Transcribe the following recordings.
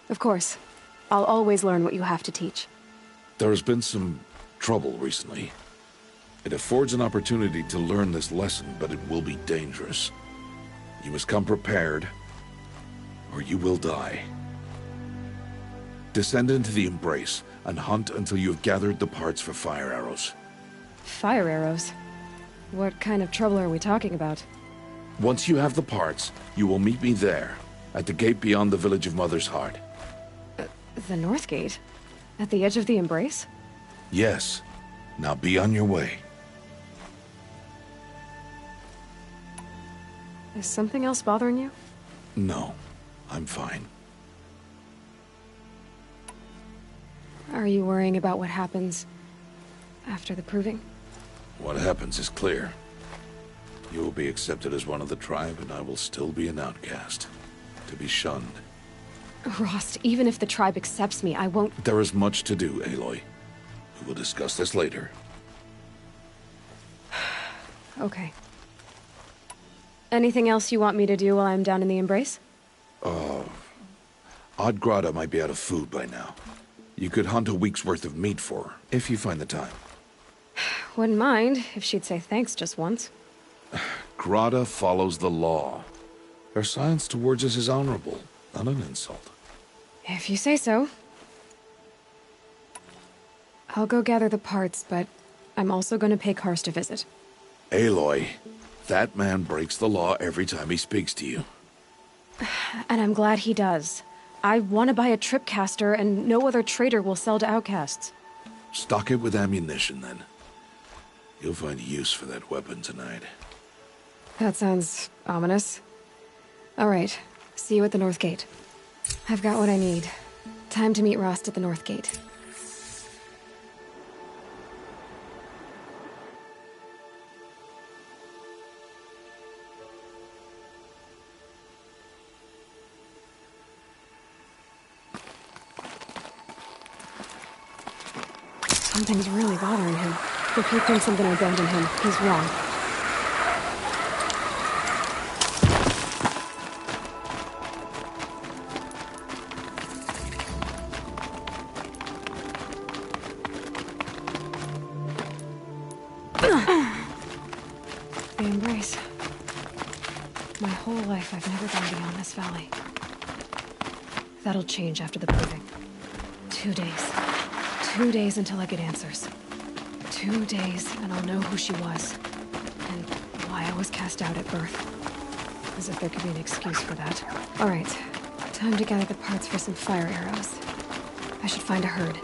Of course. I'll always learn what you have to teach. There has been some trouble recently. It affords an opportunity to learn this lesson, but it will be dangerous. You must come prepared, or you will die. Descend into the Embrace, and hunt until you have gathered the parts for fire arrows. Fire arrows? What kind of trouble are we talking about? Once you have the parts, you will meet me there, at the gate beyond the village of Mother's Heart. The North Gate? At the edge of the Embrace? Yes. Now be on your way. Is something else bothering you? No, I'm fine. Are you worrying about what happens after the proving? What happens is clear. You will be accepted as one of the tribe, and I will still be an outcast. To be shunned. Rost, even if the tribe accepts me, I won't— There is much to do, Aloy. We will discuss this later. Okay. Anything else you want me to do while I'm down in the Embrace? Odgrada might be out of food by now. You could hunt a week's worth of meat for her, if you find the time. Wouldn't mind if she'd say thanks just once. Grada follows the law. Her silence towards us is honorable, not an insult. If you say so. I'll go gather the parts, but I'm also going to pay Karst a visit. Aloy, that man breaks the law every time he speaks to you. And I'm glad he does. I want to buy a tripcaster, and no other trader will sell to outcasts. Stock it with ammunition, then. You'll find use for that weapon tonight. That sounds ominous. All right, see you at the North Gate. I've got what I need. Time to meet Rost at the North Gate. Something's really bothering him. If he thinks I'm gonna abandon him, he's wrong. The Embrace. My whole life I've never gone beyond this valley. That'll change after the proving. 2 days. 2 days until I get answers. 2 days, and I'll know who she was. And why I was cast out at birth. As if there could be an excuse for that. Alright, time to gather the parts for some fire arrows. I should find a herd.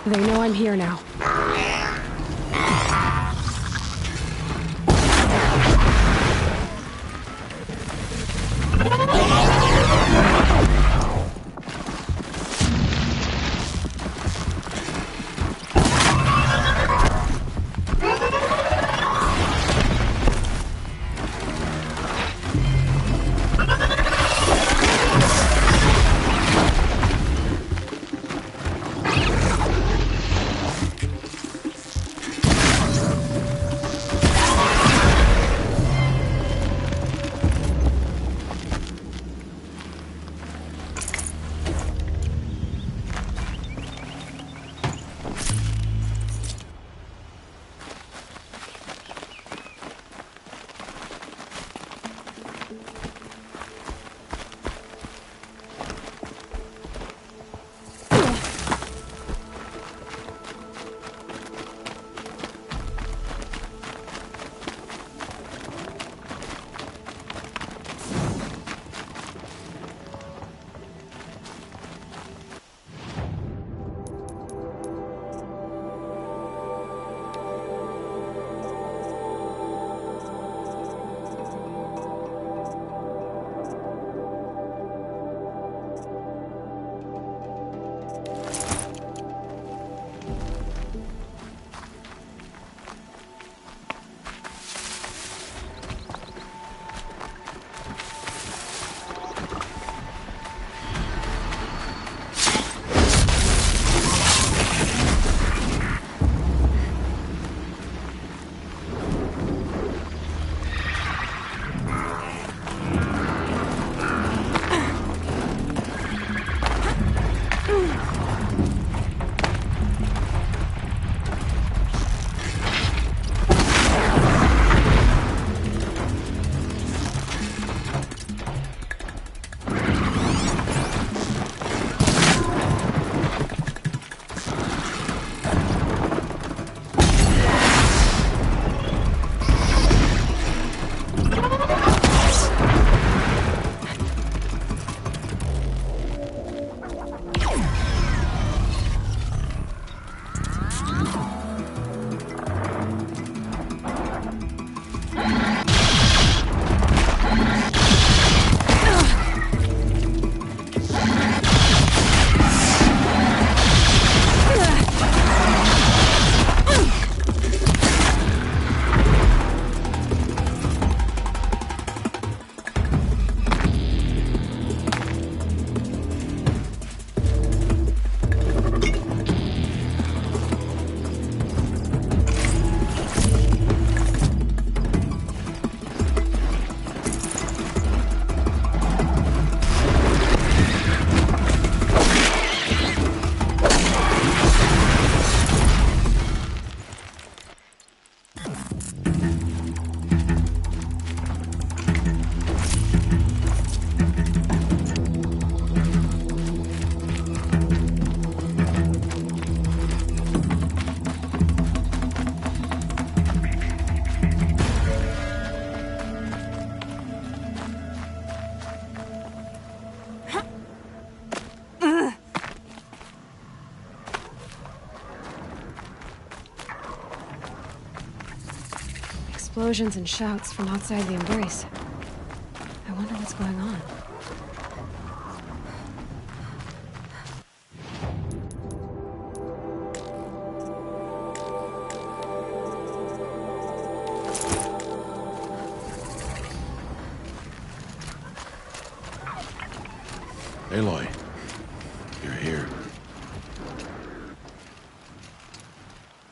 They know I'm here now. explosions and shouts from outside the Embrace. I wonder what's going on. Aloy, you're here.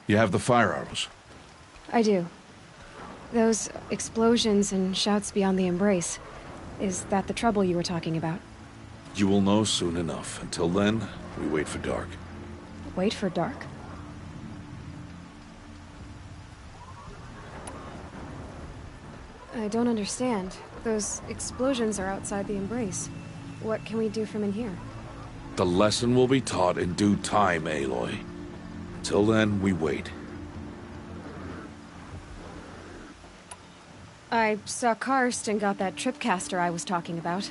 You have the fire arrows. I do. Those explosions and shouts beyond the Embrace. Is that the trouble you were talking about? You will know soon enough. Until then, we wait for dark. Wait for dark? I don't understand. Those explosions are outside the Embrace. What can we do from in here? The lesson will be taught in due time, Aloy. Until then, we wait. I saw Karst and got that tripcaster I was talking about.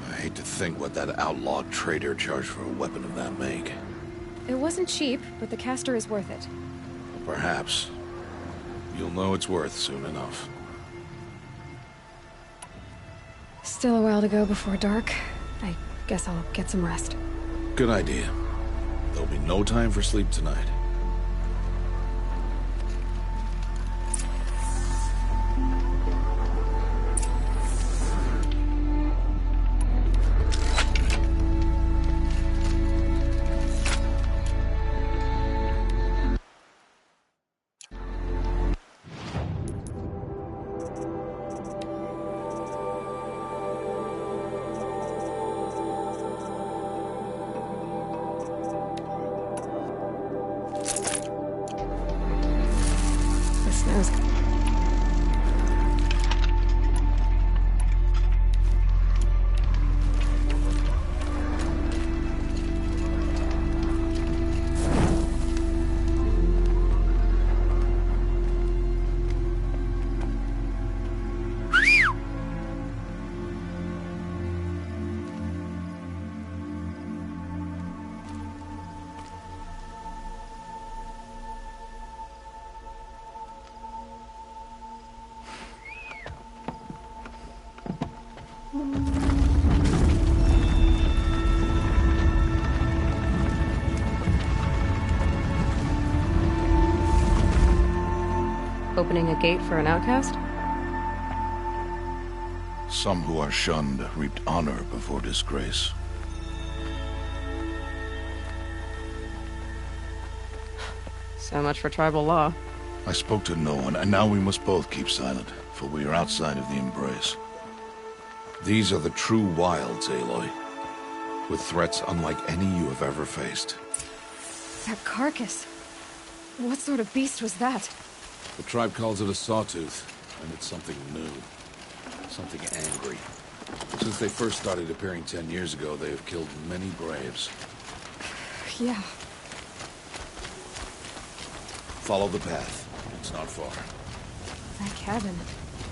I hate to think what that outlawed trader charged for a weapon of that make. It wasn't cheap, but the caster is worth it. Perhaps. You'll know it's worth soon enough. Still a while to go before dark. I guess I'll get some rest. Good idea. There'll be no time for sleep tonight. Opening a gate for an outcast? Some who are shunned reaped honor before disgrace. So much for tribal law. I spoke to no one, and now we must both keep silent, for we are outside of the Embrace. These are the true wilds, Aloy, with threats unlike any you have ever faced. That carcass. What sort of beast was that? The tribe calls it a sawtooth, and it's something new. Something angry. Since they first started appearing 10 years ago, they have killed many braves. Yeah. Follow the path. It's not far. That cabin.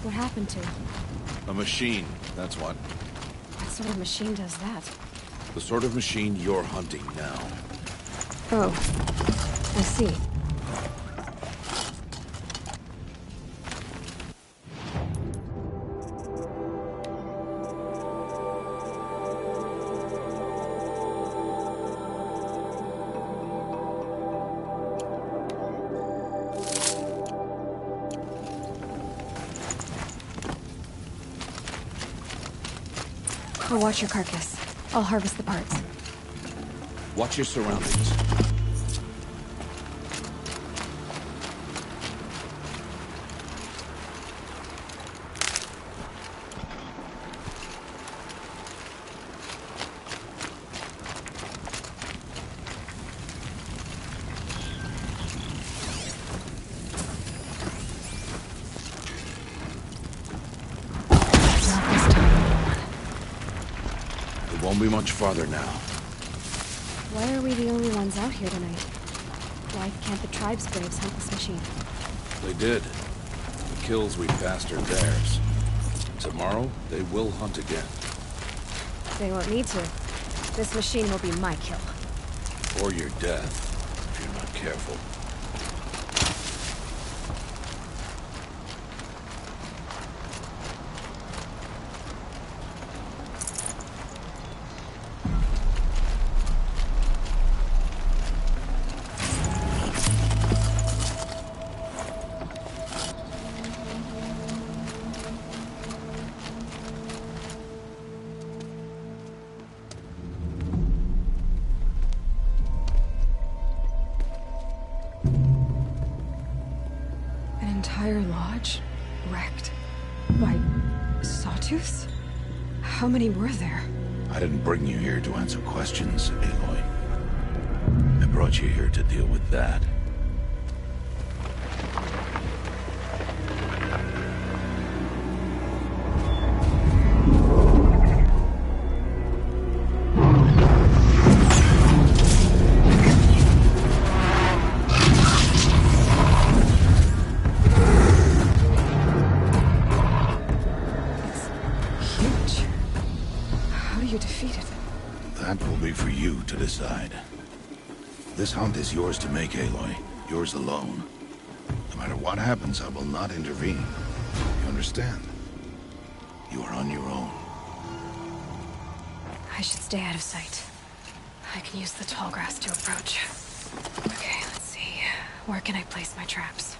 What happened to it? A machine, that's what. What sort of machine does that? The sort of machine you're hunting now. Oh. I see. I'll watch your carcass. I'll harvest the parts. Watch your surroundings. Won't be much farther now. Why are we the only ones out here tonight? Why can't the tribe's braves hunt this machine? They did. The kills we passed are theirs. Tomorrow, they will hunt again. They won't need to. This machine will be my kill. Or your death, if you're not careful. entire lodge wrecked by sawtooths? How many were there? I didn't bring you here to answer questions, Aloy. I brought you here to deal with that. Decide. This hunt is yours to make, Aloy. Yours alone. No matter what happens, I will not intervene. You understand? You are on your own. I should stay out of sight. I can use the tall grass to approach. Okay, let's see. Where can I place my traps?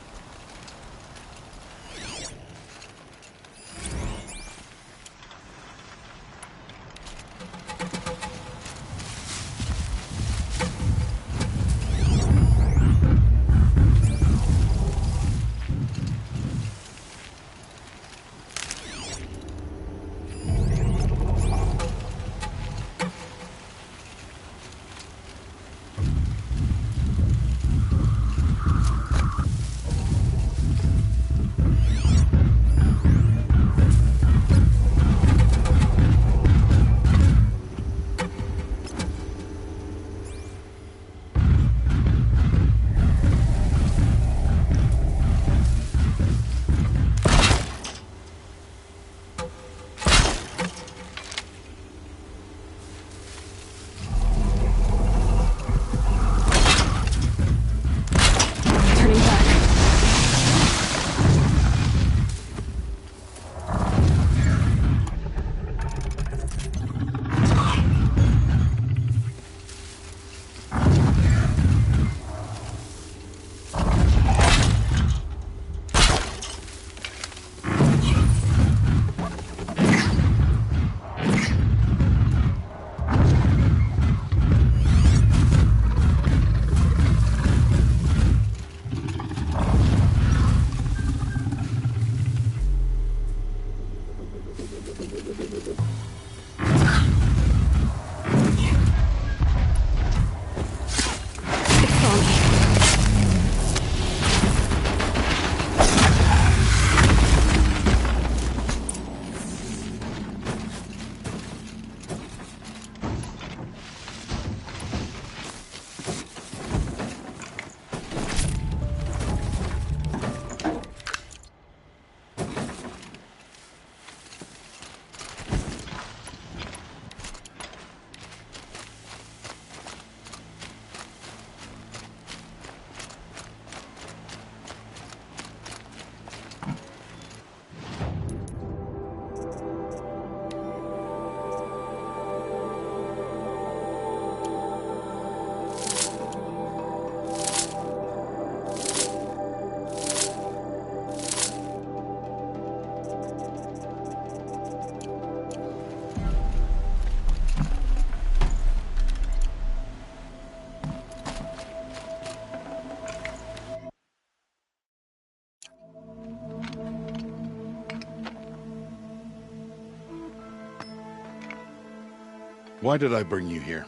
Why did I bring you here?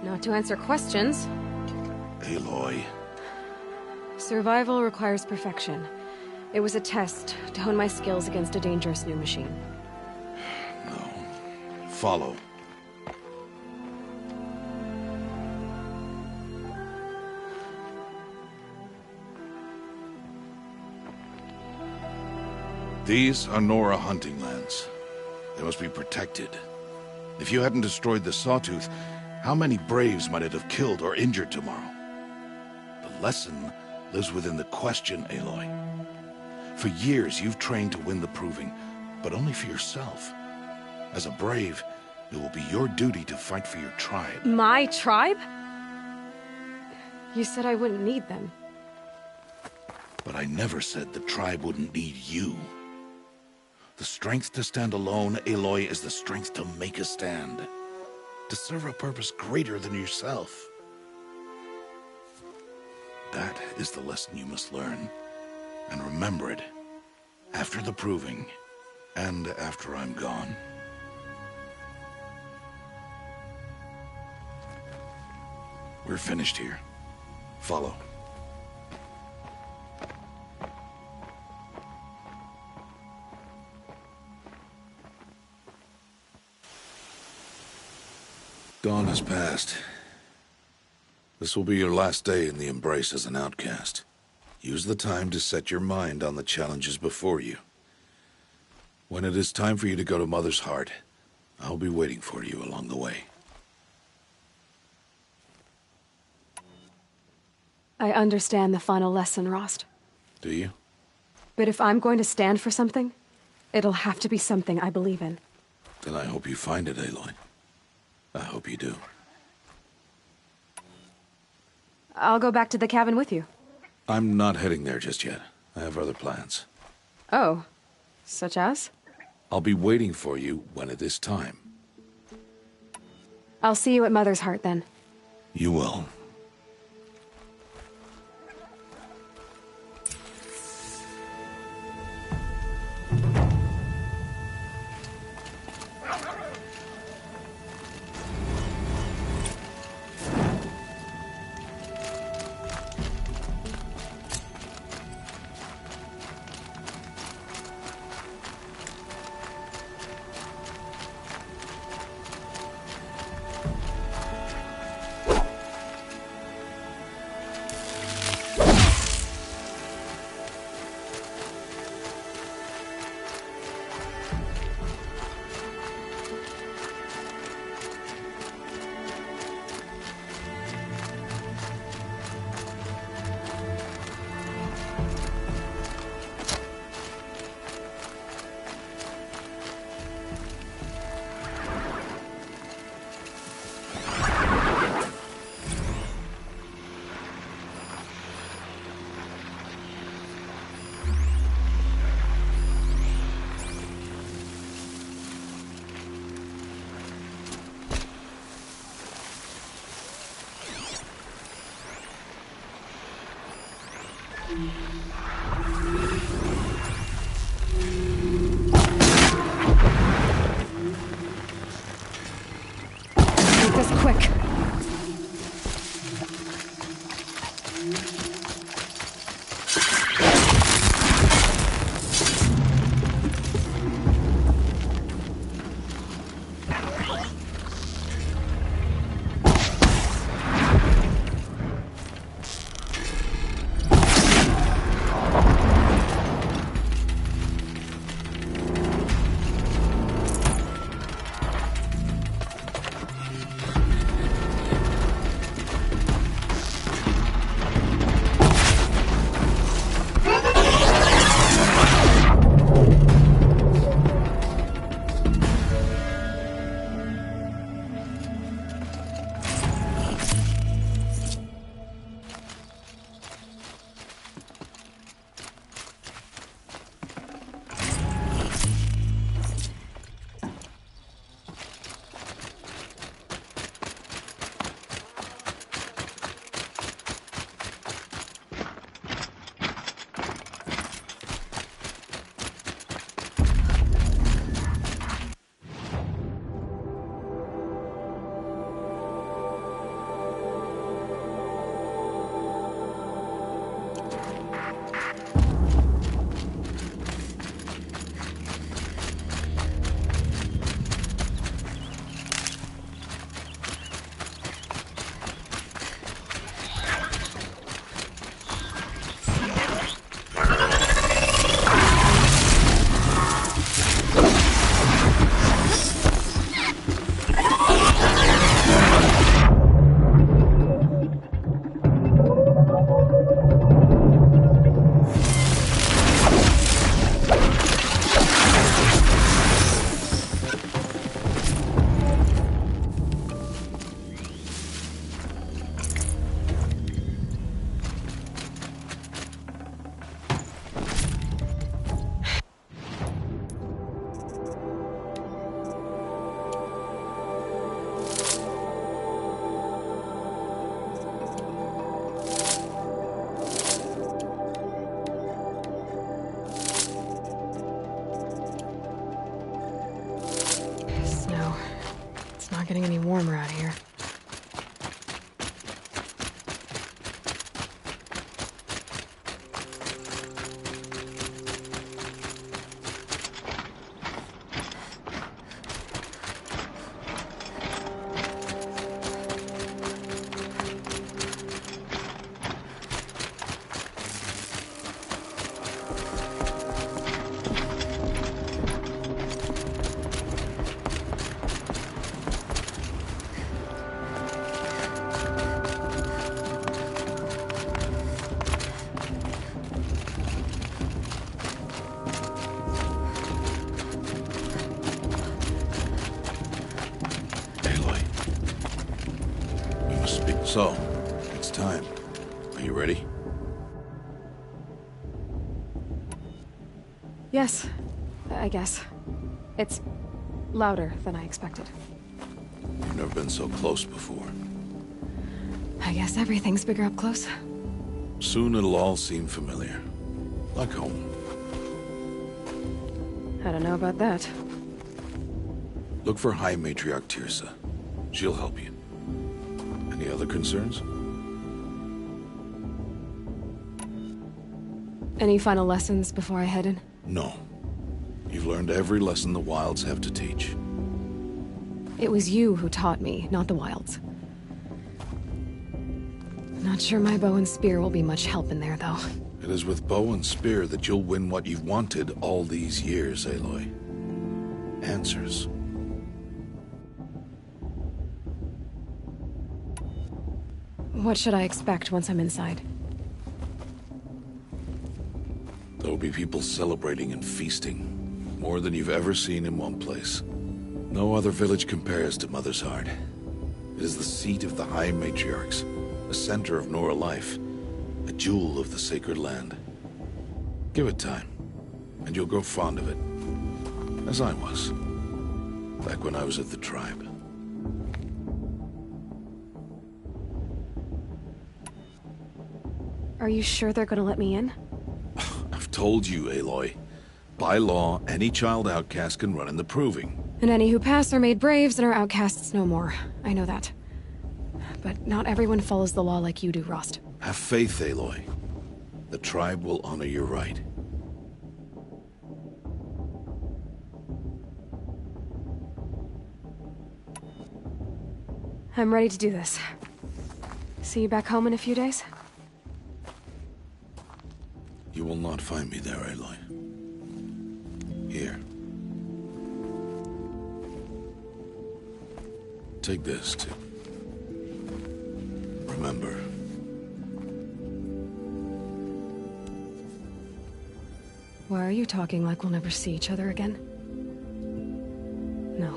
Not to answer questions. Aloy. Survival requires perfection. It was a test to hone my skills against a dangerous new machine. No. Follow. These are Nora hunting lands. They must be protected. If you hadn't destroyed the Sawtooth, how many Braves might it have killed or injured tomorrow? The lesson lives within the question, Aloy. For years, you've trained to win the Proving, but only for yourself. As a Brave, it will be your duty to fight for your tribe. My tribe? You said I wouldn't need them. But I never said the tribe wouldn't need you. The strength to stand alone, Aloy, is the strength to make a stand. To serve a purpose greater than yourself. That is the lesson you must learn. And remember it. After the proving, and after I'm gone. We're finished here. Follow. Dawn has passed. This will be your last day in the Embrace as an outcast. Use the time to set your mind on the challenges before you. When it is time for you to go to Mother's Heart, I'll be waiting for you along the way. I understand the final lesson, Rost. Do you? But if I'm going to stand for something, it'll have to be something I believe in. Then I hope you find it, Aloy. I hope you do. I'll go back to the cabin with you. I'm not heading there just yet. I have other plans. Oh, such as? I'll be waiting for you when it is time. I'll see you at Mother's Heart then. You will. Make this quick. warmer out here. So, it's time. Are you ready? Yes, I guess. It's louder than I expected. You've never been so close before. I guess everything's bigger up close. Soon it'll all seem familiar. Like home. I don't know about that. Look for High Matriarch Teersa. She'll help you. Any other concerns? Any final lessons before I head in? No. You've learned every lesson the Wilds have to teach. It was you who taught me, not the Wilds. Not sure my bow and spear will be much help in there, though. It is with bow and spear that you'll win what you've wanted all these years, Aloy. Answers. What should I expect once I'm inside? There'll be people celebrating and feasting. More than you've ever seen in one place. No other village compares to Mother's Heart. It is the seat of the High Matriarchs, the center of Nora life, a jewel of the sacred land. Give it time, and you'll grow fond of it. As I was, back when I was at the tribe. Are you sure they're gonna let me in? I've told you, Aloy. By law, any child outcast can run in the Proving. And any who pass are made braves and are outcasts no more. I know that. But not everyone follows the law like you do, Rost. Have faith, Aloy. The tribe will honor your right. I'm ready to do this. See you back home in a few days? You will not find me there, Aloy. Here. Take this, too. Remember. Why are you talking like we'll never see each other again? No.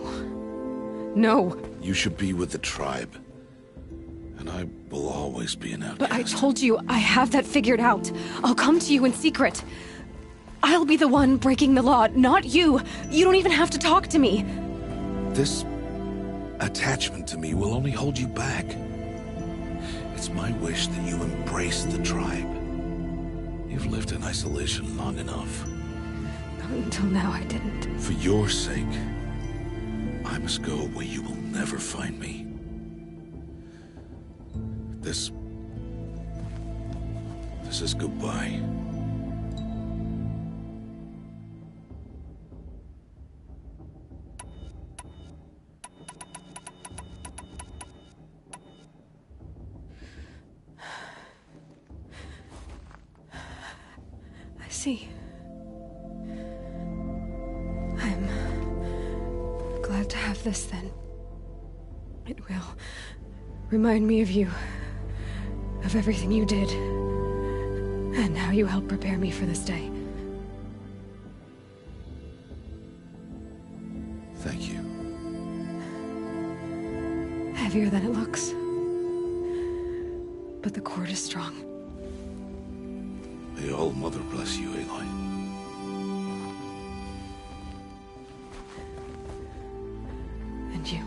No! You should be with the tribe. And I will always be an outcast. But I told you, I have that figured out. I'll come to you in secret. I'll be the one breaking the law, not you. You don't even have to talk to me. This attachment to me will only hold you back. It's my wish that you embrace the tribe. You've lived in isolation long enough. Until now, I didn't. For your sake, I must go where you will never find me. This is goodbye. I see. I'm glad to have this then. It will remind me of you. Of everything you did. And how you helped prepare me for this day. Thank you. Heavier than it looks. But the cord is strong. May All Mother bless you, Aloy. And you.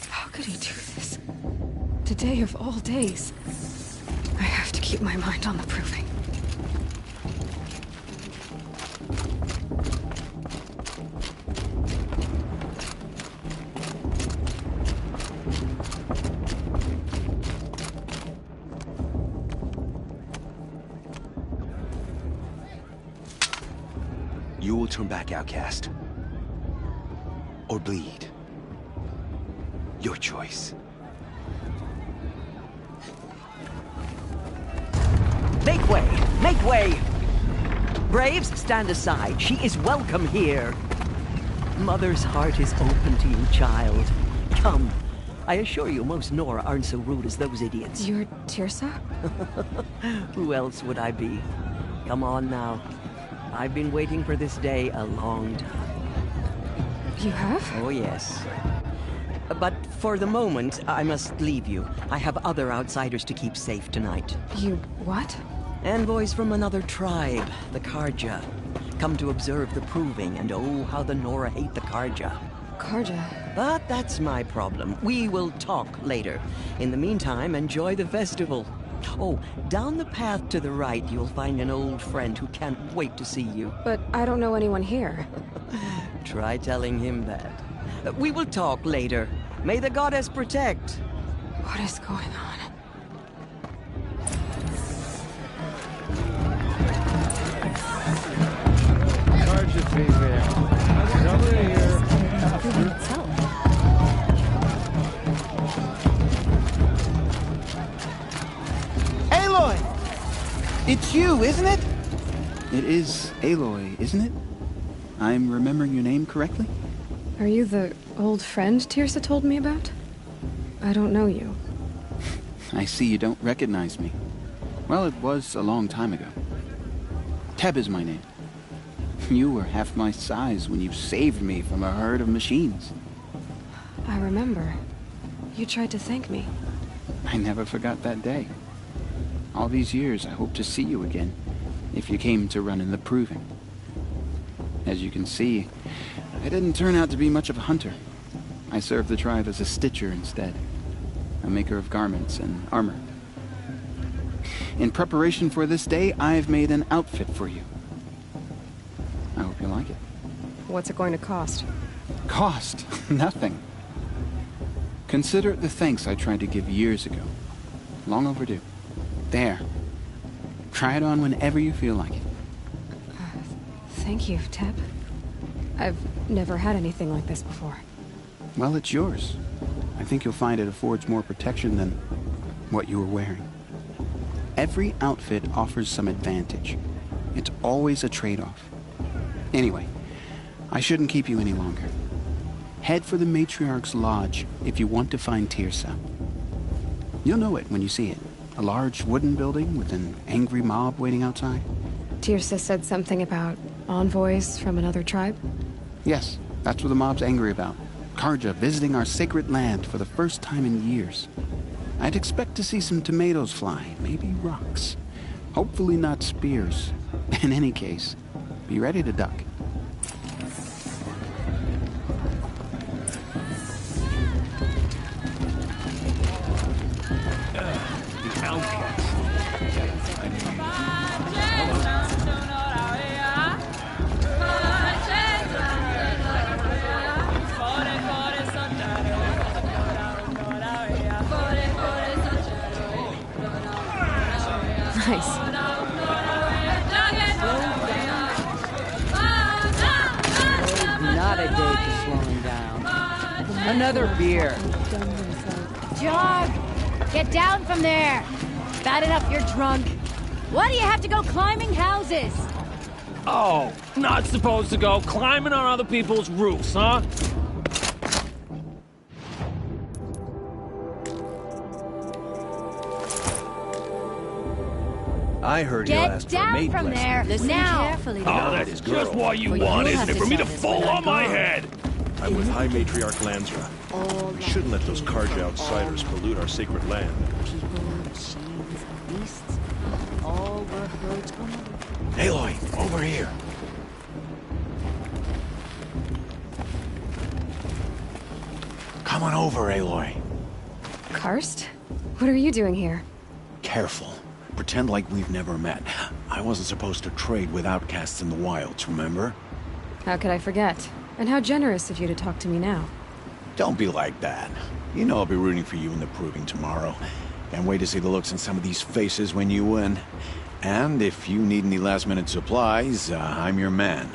How could he do this? Today of all days. I keep my mind on the proving. You will turn back, outcast. Or bleed. Your choice. Make way! Make way! Braves, stand aside. She is welcome here. Mother's heart is open to you, child. Come. I assure you, most Nora aren't so rude as those idiots. You're Teersa? Who else would I be? Come on now. I've been waiting for this day a long time. You have? Oh, yes. But for the moment, I must leave you. I have other outsiders to keep safe tonight. You what? Envoys from another tribe, the Carja. Come to observe the proving, and oh, how the Nora hate the Carja. Carja? But that's my problem. We will talk later. In the meantime, enjoy the festival. Oh, down the path to the right, you'll find an old friend who can't wait to see you. But I don't know anyone here. Try telling him that. We will talk later. May the goddess protect. What is going on? Carja female. Over here. Proving itself. Aloy! It's you, isn't it? It is Aloy, isn't it? I'm remembering your name correctly? Are you the old friend Teersa told me about? I don't know you. I see you don't recognize me. Well, it was a long time ago. Teb is my name. You were half my size when you saved me from a herd of machines. I remember. You tried to thank me. I never forgot that day. All these years, I hope to see you again, if you came to run in the proving. As you can see, I didn't turn out to be much of a hunter. I served the tribe as a stitcher instead, a maker of garments and armor. In preparation for this day, I've made an outfit for you. I hope you like it. What's it going to cost? Cost? Nothing. Consider it the thanks I tried to give years ago. Long overdue. There. Try it on whenever you feel like it. Thank you, Teb. I've never had anything like this before. Well, it's yours. I think you'll find it affords more protection than what you were wearing. Every outfit offers some advantage. It's always a trade-off. Anyway, I shouldn't keep you any longer. Head for the Matriarch's Lodge if you want to find Teersa. You'll know it when you see it. A large wooden building with an angry mob waiting outside. Teersa said something about envoys from another tribe? Yes, that's what the mob's angry about. Carja visiting our sacred land for the first time in years. I'd expect to see some tomatoes fly, maybe rocks. Hopefully not spears. In any case, be ready to duck. Nice. Not a day for slowing down. Another beer. Jog! Get down from there! Bad enough you're drunk. Why do you have to go climbing houses? Oh, not supposed to go climbing on other people's roofs, huh? I heard you asked Get for a down maid from blessing. there! Listen Now! carefully. Oh, that's just what you want, isn't it? For me to fall on my head! I'm with High Matriarch Lansra. We shouldn't let those Carja outsiders pollute our sacred land. People, machines, beasts, all were herds from Aloy, over here. Come on over, Aloy. Karst? What are you doing here? Careful. Pretend like we've never met. I wasn't supposed to trade with outcasts in the wilds, remember? How could I forget? And how generous of you to talk to me now. Don't be like that. You know I'll be rooting for you in the proving tomorrow. Can't wait to see the looks on some of these faces when you win. And if you need any last-minute supplies, I'm your man.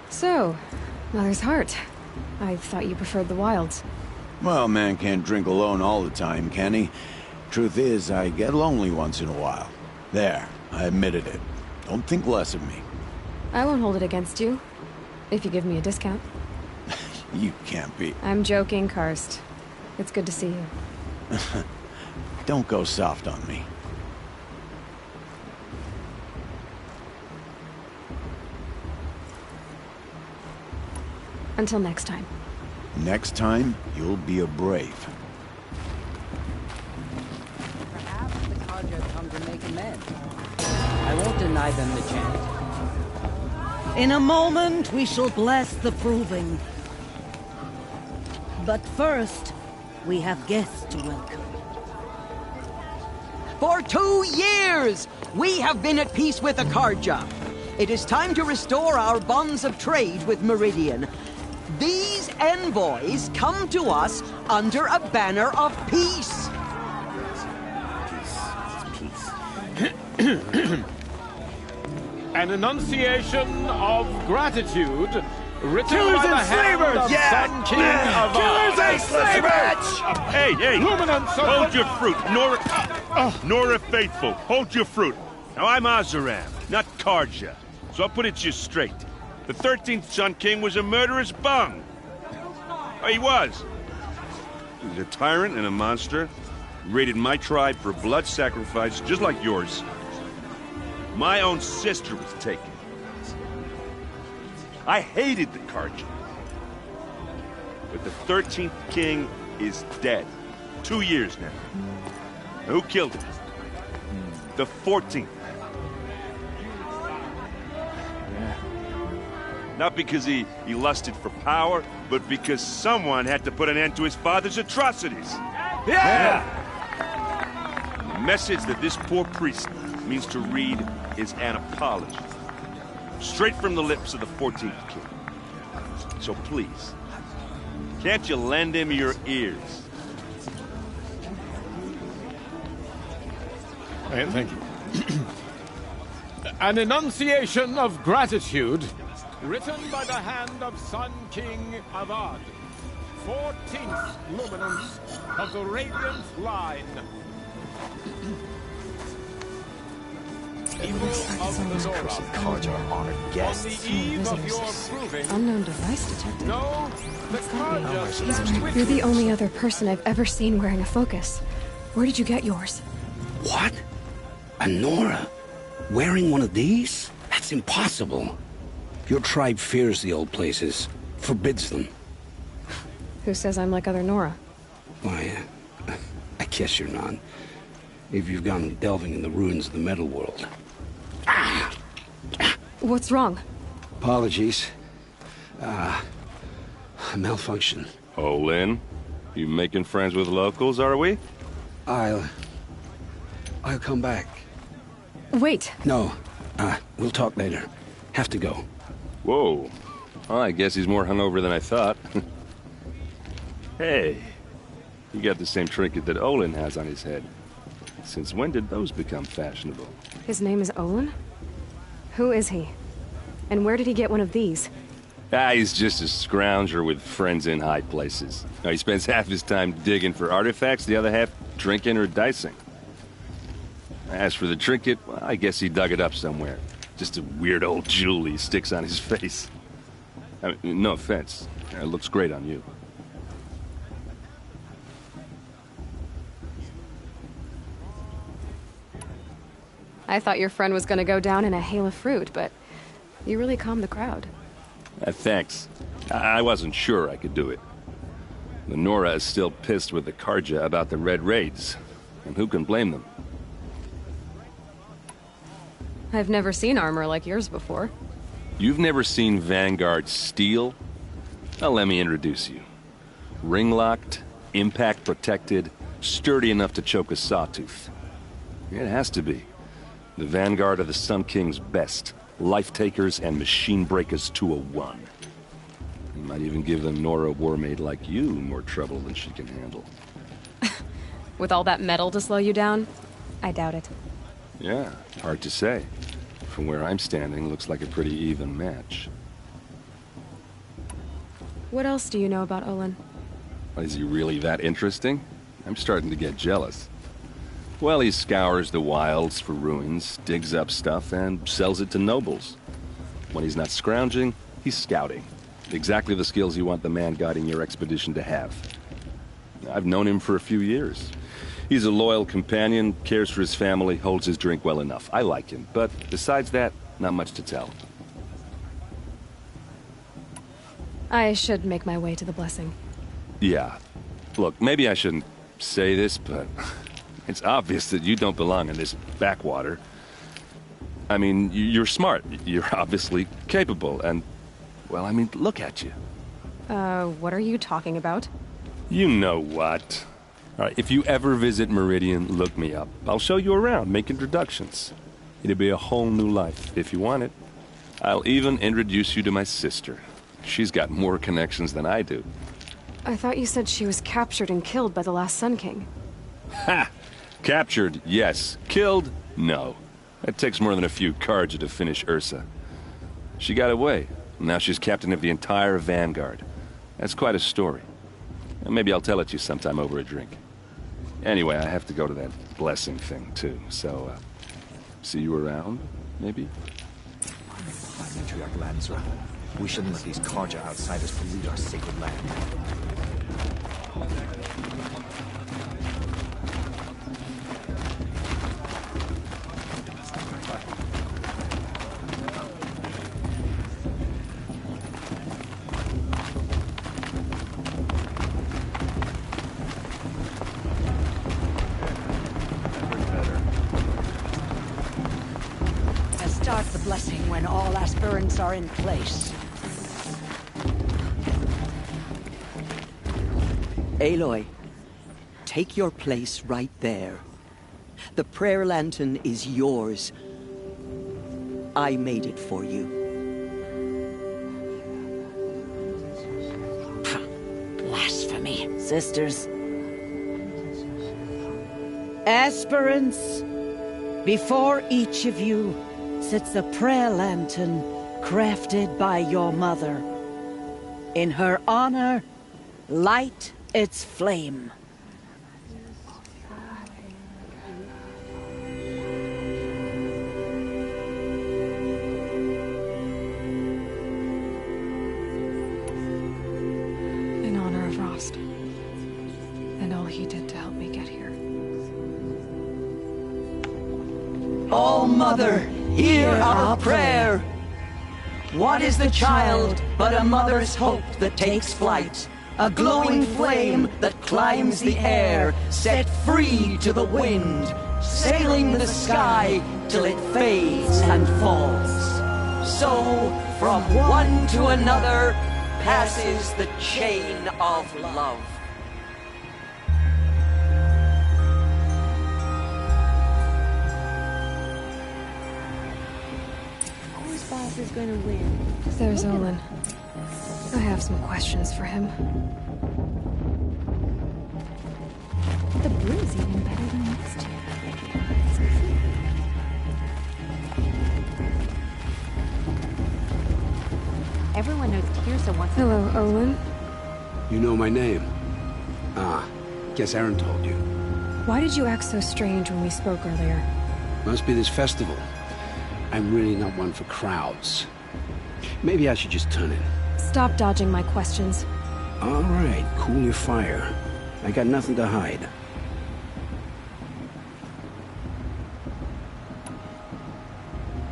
So, Mother's Heart. I thought you preferred the wilds. Well, man can't drink alone all the time, can he? Truth is, I get lonely once in a while. There, I admitted it. Don't think less of me. I won't hold it against you. If you give me a discount. You can't be. I'm joking, Karst. It's good to see you. Don't go soft on me. Until next time. Next time, you'll be a brave. Perhaps the Carja come to make amends. I won't deny them the chance. In a moment, we shall bless the proving. But first, we have guests to welcome. For 2 years, we have been at peace with the Carja. It is time to restore our bonds of trade with Meridian. These envoys come to us under a banner of peace. An enunciation of gratitude written Killers by the and hand slavers! of Yeah! Sun King of Killers and slavers! Hey, hey! Luminance of Hold your fruit, Nora Faithful. Hold your fruit. Now I'm Oseram, not Carja, so I'll put it to you straight. The 13th Sun King was a murderous bung. Oh, he was. He was a tyrant and a monster. He raided my tribe for blood sacrifice, just like yours. My own sister was taken. I hated the Carja. But the 13th King is dead. 2 years now. Who killed him? The 14th. Not because he lusted for power, but because someone had to put an end to his father's atrocities. Yeah! The message that this poor priest means to read is an apology. Straight from the lips of the 14th King. So please, can't you lend him your ears? Thank you. An enunciation of gratitude written by the hand of Sun King Avad, 14th luminance of the Radiant Line. People of the Nora, Carja are honored guests. on the eve of your proving, Unknown device detected. no, the Carja You're the only other person I've ever seen wearing a focus. Where did you get yours? What? A Nora? Wearing one of these? That's impossible. Your tribe fears the old places, forbids them. Who says I'm like other Nora? Why, I guess you're not. If you've gone delving in the ruins of the metal world. What's wrong? Apologies. A malfunction. Oh, Lynn, you making friends with locals, are we? I'll come back. Wait. No, we'll talk later. Have to go. Whoa. Well, I guess he's more hungover than I thought. Hey, you got the same trinket that Olin has on his head. Since when did those become fashionable? His name is Olin? Who is he? And where did he get one of these? He's just a scrounger with friends in high places. Now, he spends half his time digging for artifacts, the other half drinking or dicing. As for the trinket, well, I guess he dug it up somewhere. Just a weird old jewel he sticks on his face. I mean, no offense. It looks great on you. I thought your friend was gonna go down in a hail of fruit, but you really calmed the crowd. Thanks. I wasn't sure I could do it. The Nora is still pissed with the Karja about the Red Raids, and who can blame them? I've never seen armor like yours before. You've never seen Vanguard steel? Well, let me introduce you. Ring-locked, impact-protected, sturdy enough to choke a sawtooth. It has to be. The Vanguard of the Sun King's best. Life-takers and machine breakers to a one. You might even give the Nora Warmaid like you more trouble than she can handle. With all that metal to slow you down? I doubt it. Yeah, hard to say. From where I'm standing, looks like a pretty even match. What else do you know about Olin? Is he really that interesting? I'm starting to get jealous. Well, he scours the wilds for ruins, digs up stuff, and sells it to nobles. When he's not scrounging, he's scouting. Exactly the skills you want the man guiding your expedition to have. I've known him for a few years. He's a loyal companion, cares for his family, holds his drink well enough. I like him, but besides that, not much to tell. I should make my way to the blessing. Yeah. Look, maybe I shouldn't say this, but it's obvious that you don't belong in this backwater. I mean, you're smart. You're obviously capable, and, well, I mean, look at you. What are you talking about? You know what. All right, if you ever visit Meridian, look me up. I'll show you around, make introductions. It'll be a whole new life, if you want it. I'll even introduce you to my sister. She's got more connections than I do. I thought you said she was captured and killed by the last Sun King. Ha! Captured, yes. Killed, no. It takes more than a few Karja to finish Ursa. She got away. Now she's captain of the entire Vanguard. That's quite a story. And maybe I'll tell it to you sometime over a drink. Anyway, I have to go to that blessing thing, too. So, see you around, maybe? Matriarch Lansra, we shouldn't let these Karja outsiders pollute our sacred land. Start the blessing when all aspirants are in place. Aloy, take your place right there. The prayer lantern is yours. I made it for you. Blasphemy, sisters. Aspirants, before each of you sits a prayer lantern crafted by your mother. In her honor, light its flame. In honor of Rost. And all he did to help me get here. Oh, Mother, hear our prayer. What is the child but a mother's hope that takes flight? A glowing flame that climbs the air, set free to the wind, sailing the sky till it fades and falls. So, from one to another, passes the chain of love. Whose boss is gonna win? There's Olin. I have some questions for him. The brew's even better than last year. Everyone knows Tirsa wants. Hello, Olin. You know my name? Ah, guess Aaron told you. Why did you act so strange when we spoke earlier? Must be this festival. I'm really not one for crowds. Maybe I should just turn in. Stop dodging my questions. All right, cool your fire. I got nothing to hide.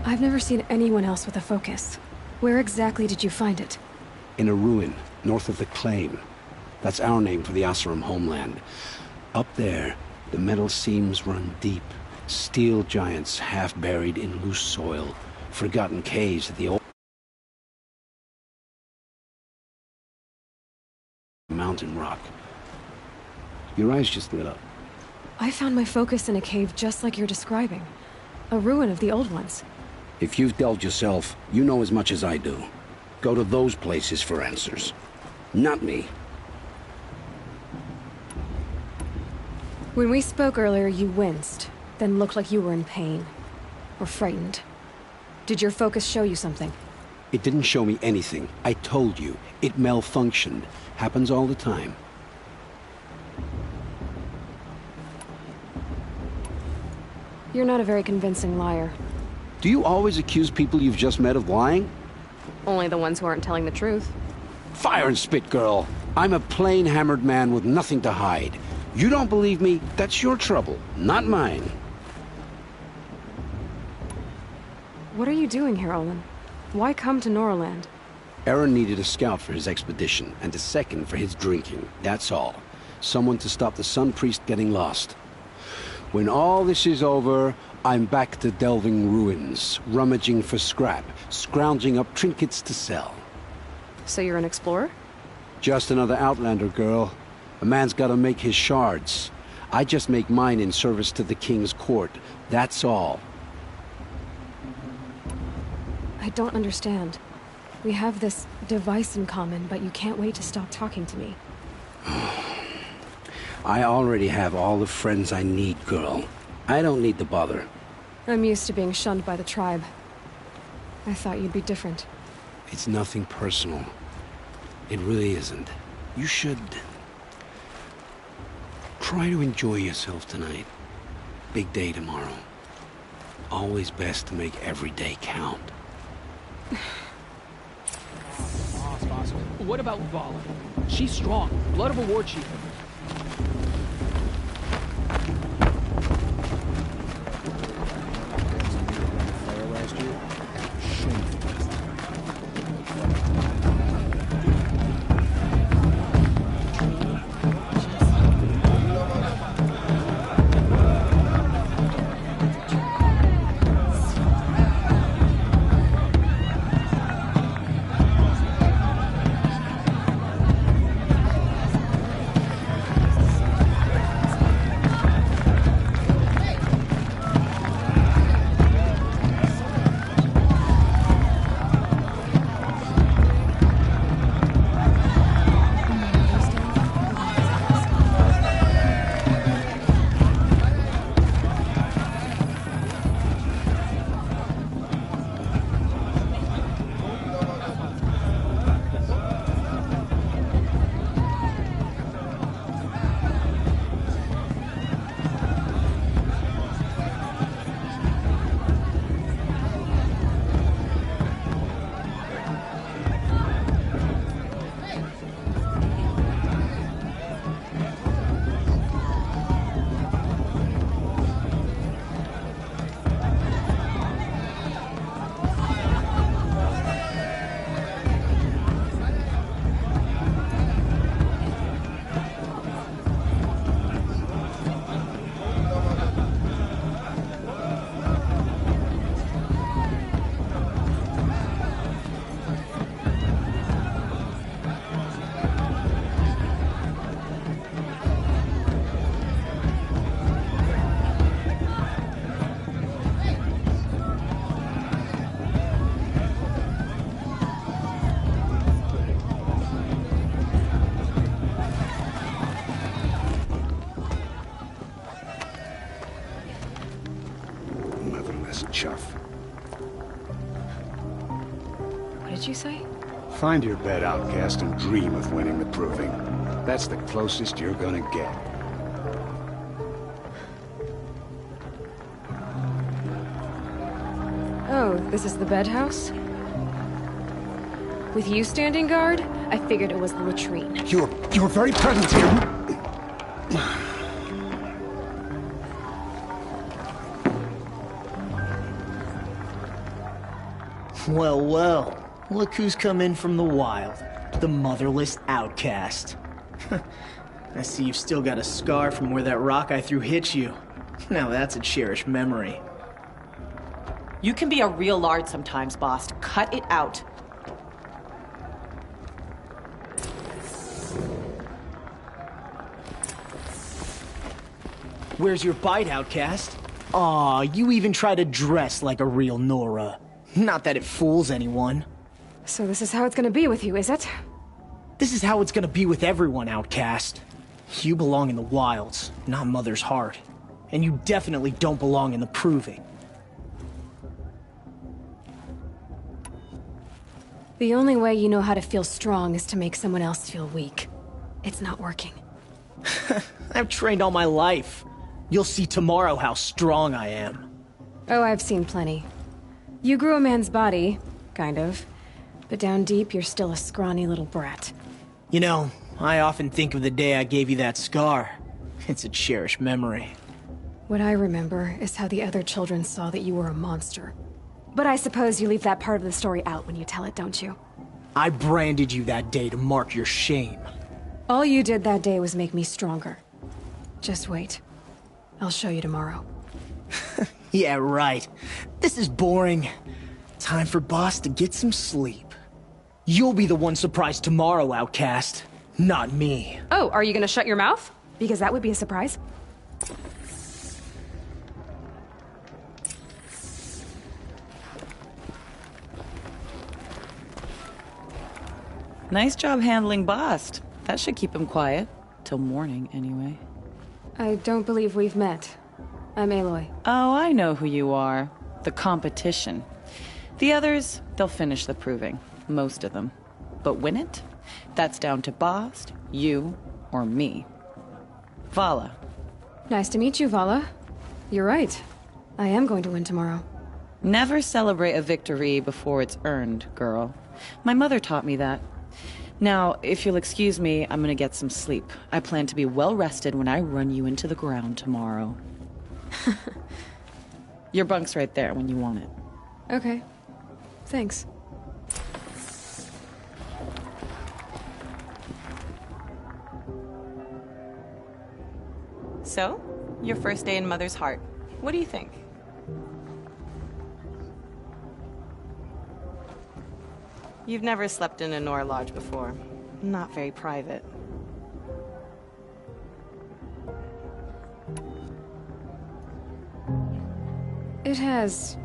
I've never seen anyone else with a focus. Where exactly did you find it? In a ruin, north of the Claim. That's our name for the Oseram homeland. Up there, the metal seams run deep. Steel giants half buried in loose soil. Forgotten caves at the old mountain rock. Your eyes just lit up. I found my focus in a cave just like you're describing. A ruin of the old ones. If you've delved yourself, you know as much as I do. Go to those places for answers. Not me. When we spoke earlier, you winced, then looked like you were in pain. Or frightened. Did your focus show you something? It didn't show me anything. I told you. It malfunctioned. Happens all the time. You're not a very convincing liar. Do you always accuse people you've just met of lying? Only the ones who aren't telling the truth. Fire and spit, girl. I'm a plain hammered man with nothing to hide. You don't believe me, that's your trouble, not mine. What are you doing here, Olin? Why come to Noraland? Aaron needed a scout for his expedition, and a second for his drinking, that's all. Someone to stop the Sun Priest getting lost. When all this is over, I'm back to delving ruins, rummaging for scrap, scrounging up trinkets to sell. So you're an explorer? Just another Outlander, girl. A man's gotta make his shards. I just make mine in service to the King's court, that's all. I don't understand. We have this device in common, but you can't wait to stop talking to me. I already have all the friends I need, girl. I don't need the bother. I'm used to being shunned by the tribe. I thought you'd be different. It's nothing personal. It really isn't. You should try to enjoy yourself tonight. Big day tomorrow. Always best to make every day count. What about Vala? She's strong. Blood of a war chief. Chuff. What did you say? Find your bed, outcast, and dream of winning the Proving. That's the closest you're gonna get. Oh, this is the bed house? With you standing guard, I figured it was the latrine. You were very present here. Well, well. Look who's come in from the wild. The motherless outcast. I see you've still got a scar from where that rock I threw hit you. Now that's a cherished memory. You can be a real lard sometimes, boss. Cut it out. Where's your bite, outcast? Aw, you even try to dress like a real Nora. Not that it fools anyone. So this is how it's gonna be with you, is it? This is how it's gonna be with everyone, outcast. You belong in the wilds, not Mother's Heart. And you definitely don't belong in the Proving. The only way you know how to feel strong is to make someone else feel weak. It's not working. I've trained all my life. You'll see tomorrow how strong I am. Oh, I've seen plenty. You grew a man's body, kind of. But down deep, you're still a scrawny little brat. You know, I often think of the day I gave you that scar. It's a cherished memory. What I remember is how the other children saw that you were a monster. But I suppose you leave that part of the story out when you tell it, don't you? I branded you that day to mark your shame. All you did that day was make me stronger. Just wait. I'll show you tomorrow. Yeah, right. This is boring. Time for Boss to get some sleep. You'll be the one surprised tomorrow, outcast. Not me. Oh, are you gonna shut your mouth? Because that would be a surprise. Nice job handling Bast. That should keep him quiet. Till morning, anyway. I don't believe we've met. I'm Aloy. Oh, I know who you are. The competition. The others, they'll finish the proving. Most of them. But win it? That's down to Bast, you, or me. Vala. Nice to meet you, Vala. You're right. I am going to win tomorrow. Never celebrate a victory before it's earned, girl. My mother taught me that. Now, if you'll excuse me, I'm gonna get some sleep. I plan to be well rested when I run you into the ground tomorrow. Your bunk's right there when you want it. Okay. Thanks. So, your first day in Mother's Heart. What do you think? You've never slept in a Nora Lodge before. Not very private. It has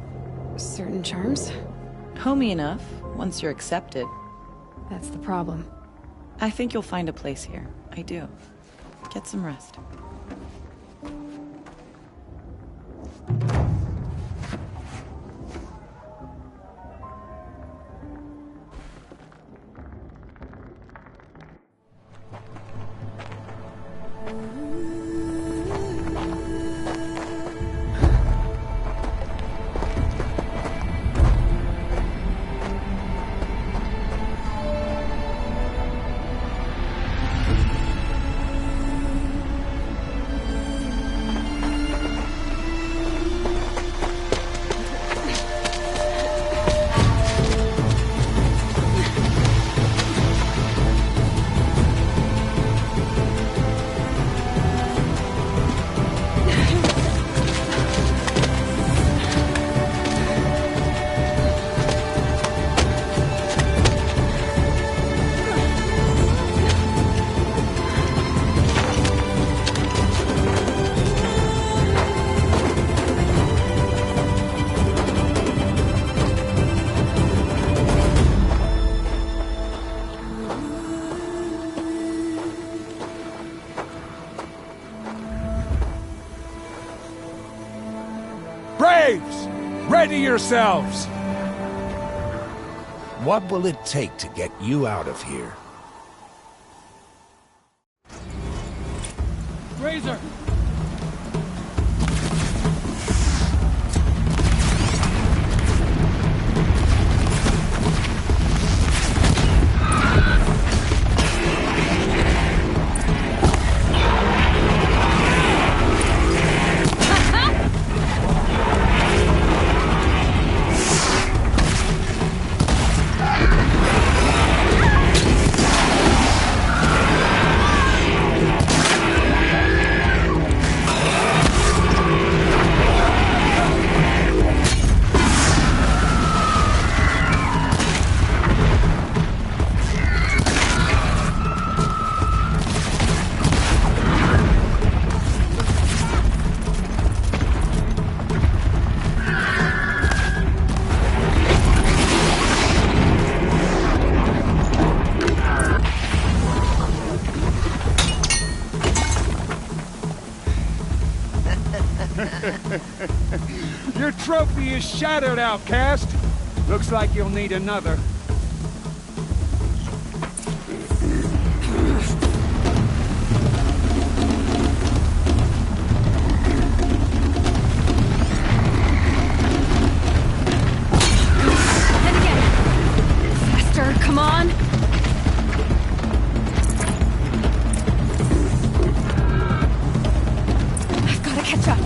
certain charms. Homey enough, once you're accepted. That's the problem. I think you'll find a place here. I do. Get some rest. Braves! Ready yourselves! What will it take to get you out of here? Razor! Your trophy is shattered, outcast. Looks like you'll need another. And again. Faster, come on. I've got to catch up.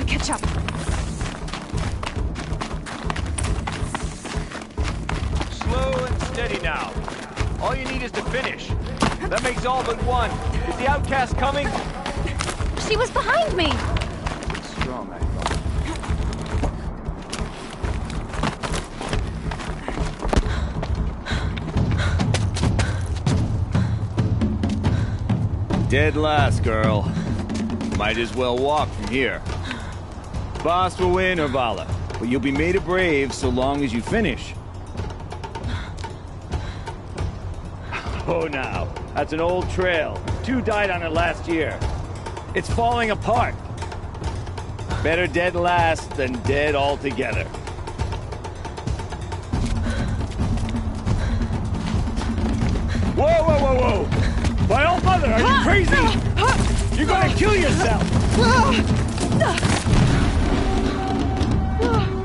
Catch up. Slow and steady now. All you need is to finish. That makes all but one. Is the outcast coming? She was behind me. Strong, I thought. Dead last, girl. Might as well walk from here. Boss will win, or Vala, but you'll be made a brave so long as you finish. Oh, now, that's an old trail. 2 died on it last year. It's falling apart. Better dead last than dead altogether. Whoa, whoa, whoa, whoa! My old mother, are you crazy? You're gonna kill yourself!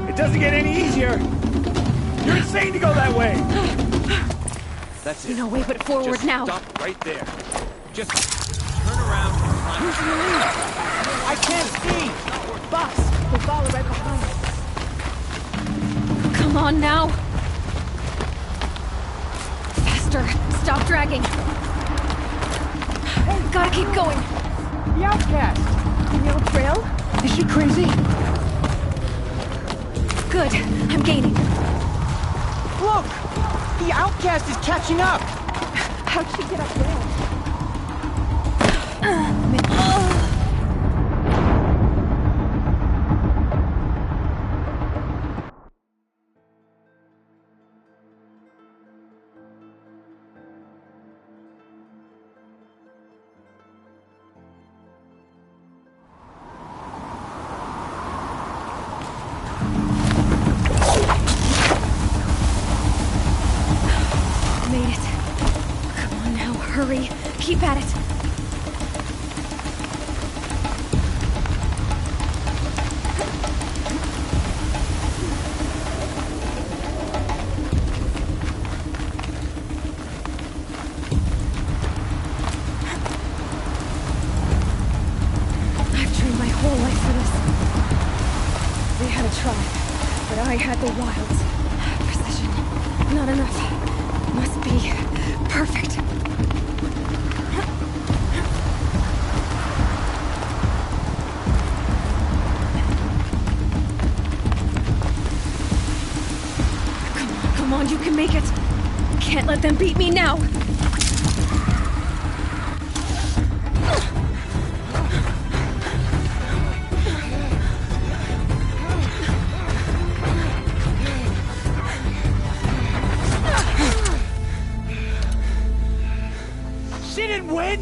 It doesn't get any easier! You're insane to go that way! That's it. No way but forward Just now. Stop right there. Just turn around and climb. Who's in the lead? I can't see! Boss, the Vala right behind. Come on now. Faster. Stop dragging. Hey, gotta keep going. The outcast! The old trail? Is she crazy? Good. I'm gaining. Look! The outcast is catching up! How'd she get up there? Hurry. Keep at it. I've trained my whole life for this. They had a tribe, but I had the wilds. Precision. Not enough. Must be perfect. Come on, you can make it. Can't let them beat me now. She didn't win!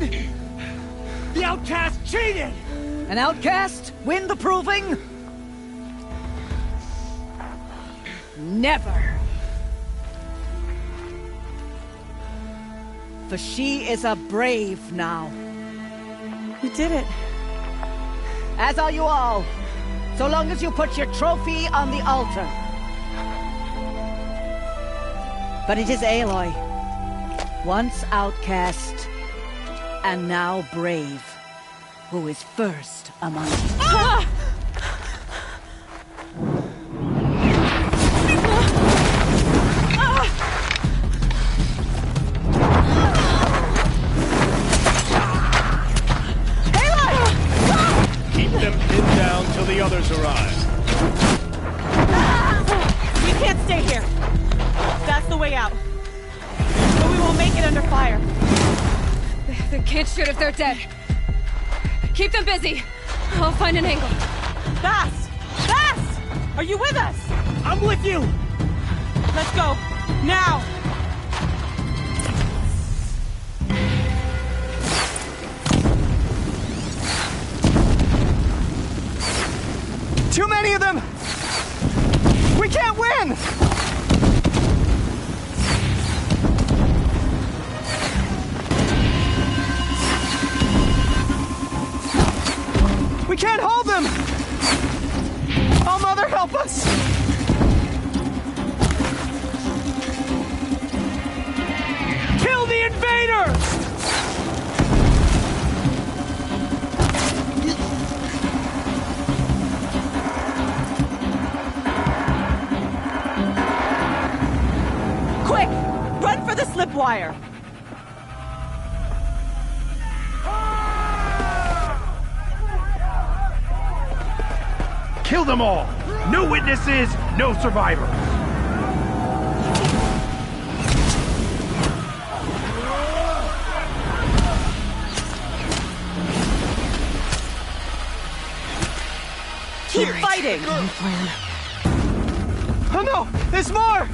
The outcast cheated! An outcast win the proving? Never. For she is a brave now. You did it. As are you all. So long as you put your trophy on the altar. But it is Aloy. Once outcast, and now brave, who is first among you. Ah! Keep them pinned down till the others arrive. We can't stay here. That's the way out. But we won't make it under fire. They can't shoot if they're dead. Keep them busy. I'll find an angle. Bass! Bass! Are you with us? I'm with you! Let's go. Now! Too many of them! We can't win! We can't hold them! Oh, Mother, help us! Kill the invaders! Quick! Run for the slipwire! Kill them all! No witnesses, no survivors! Keep fighting! Oh no! There's more!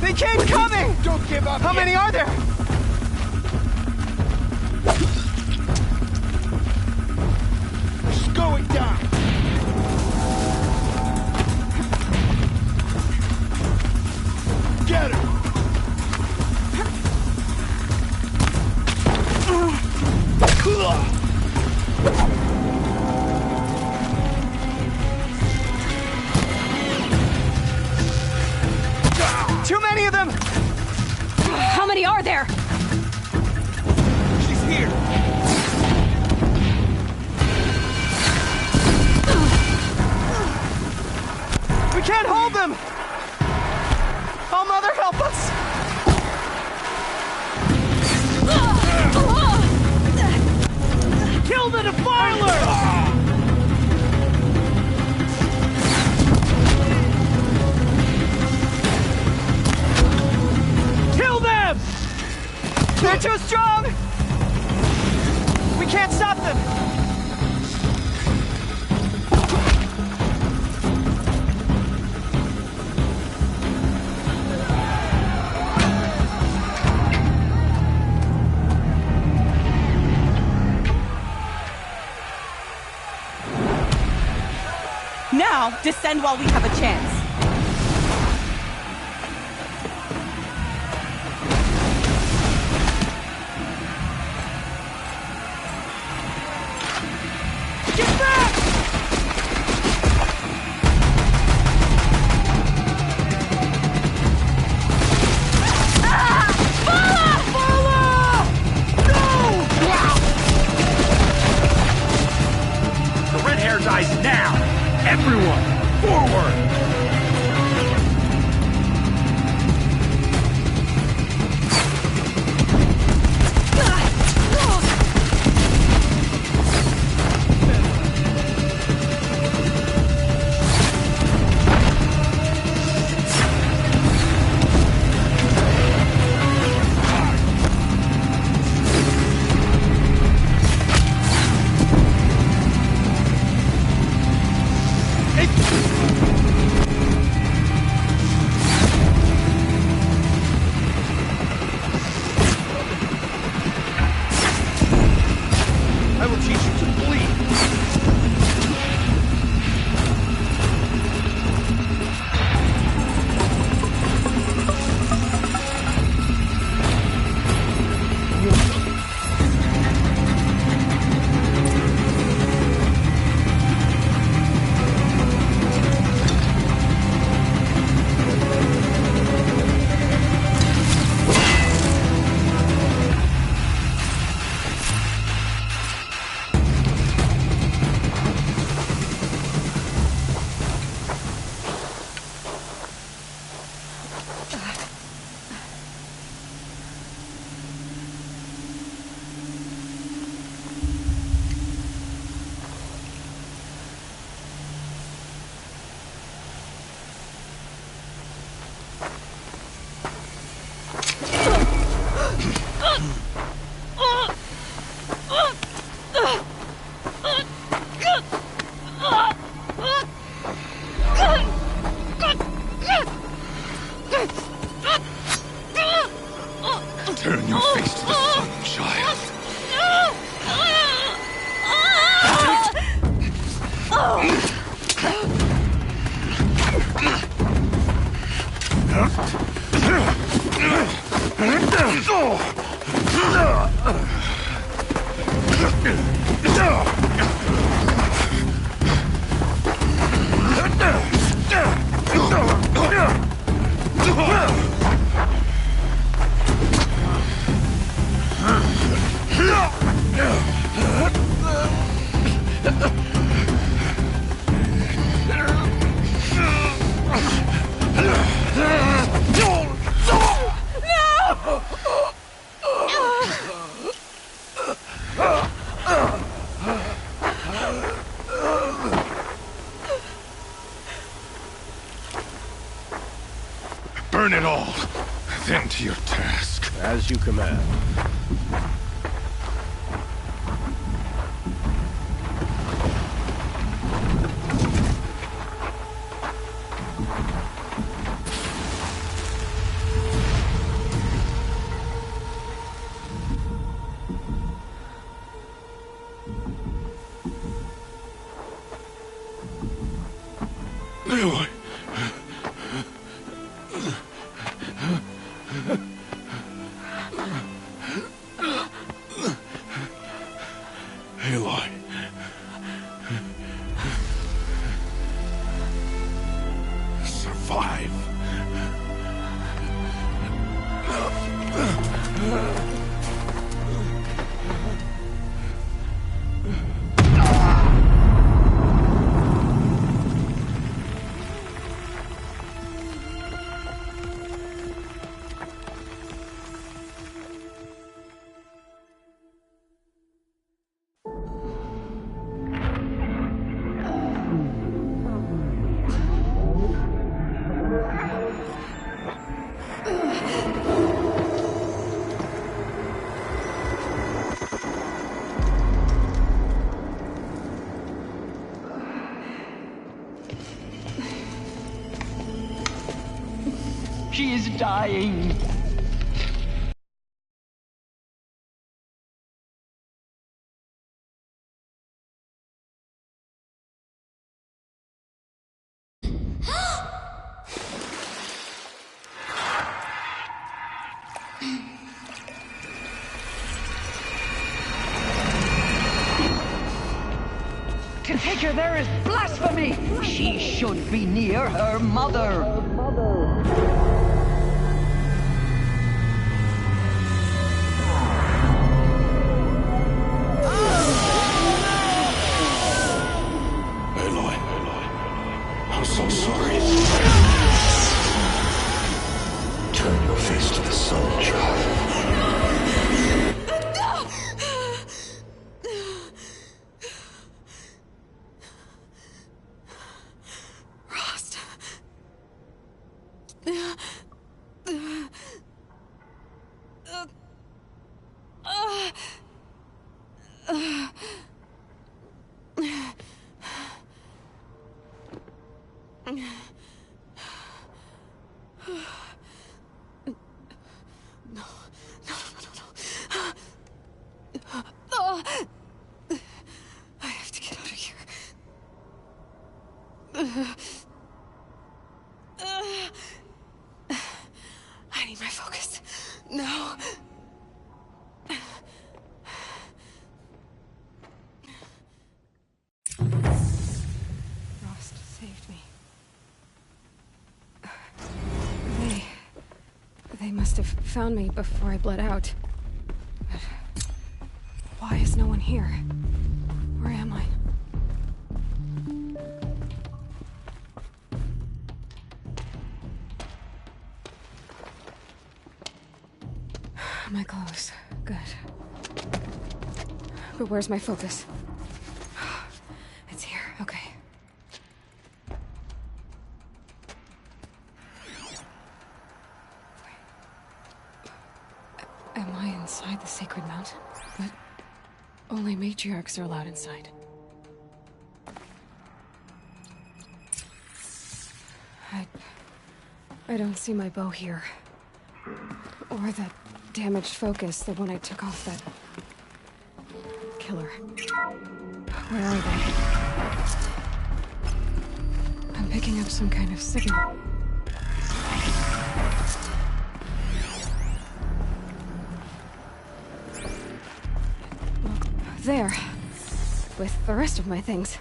They keep coming! Don't give up! How many are there? It's going down! Get him! Too many of them! How many are there? She's here! We can't hold them! Oh, Mother, help us! Kill the Defilers! Kill them! They're too strong! We can't stop them! Now, descend while we have a chance. Get back! The red hair dies now! Everyone, forward! I will teach you to bleed! Burn it all. Then to your task. As you command. Aloy. Aloy. Survive. She is dying. To take her there is blasphemy! She should be near her mother! Aloy. I'm so sorry. Turn your face to the sun, child. I have to get out of here. I need my focus. No. Rost saved me. They must have found me before I bled out. But why is no one here? Where am I? My clothes. Good. But where's my focus? It's here. Okay. Am I inside the Sacred Mountain? But only matriarchs are allowed inside. I don't see my bow here. Or that damaged focus, the one I took off that killer. Where are they? I'm picking up some kind of signal. Look, there. With the rest of my things.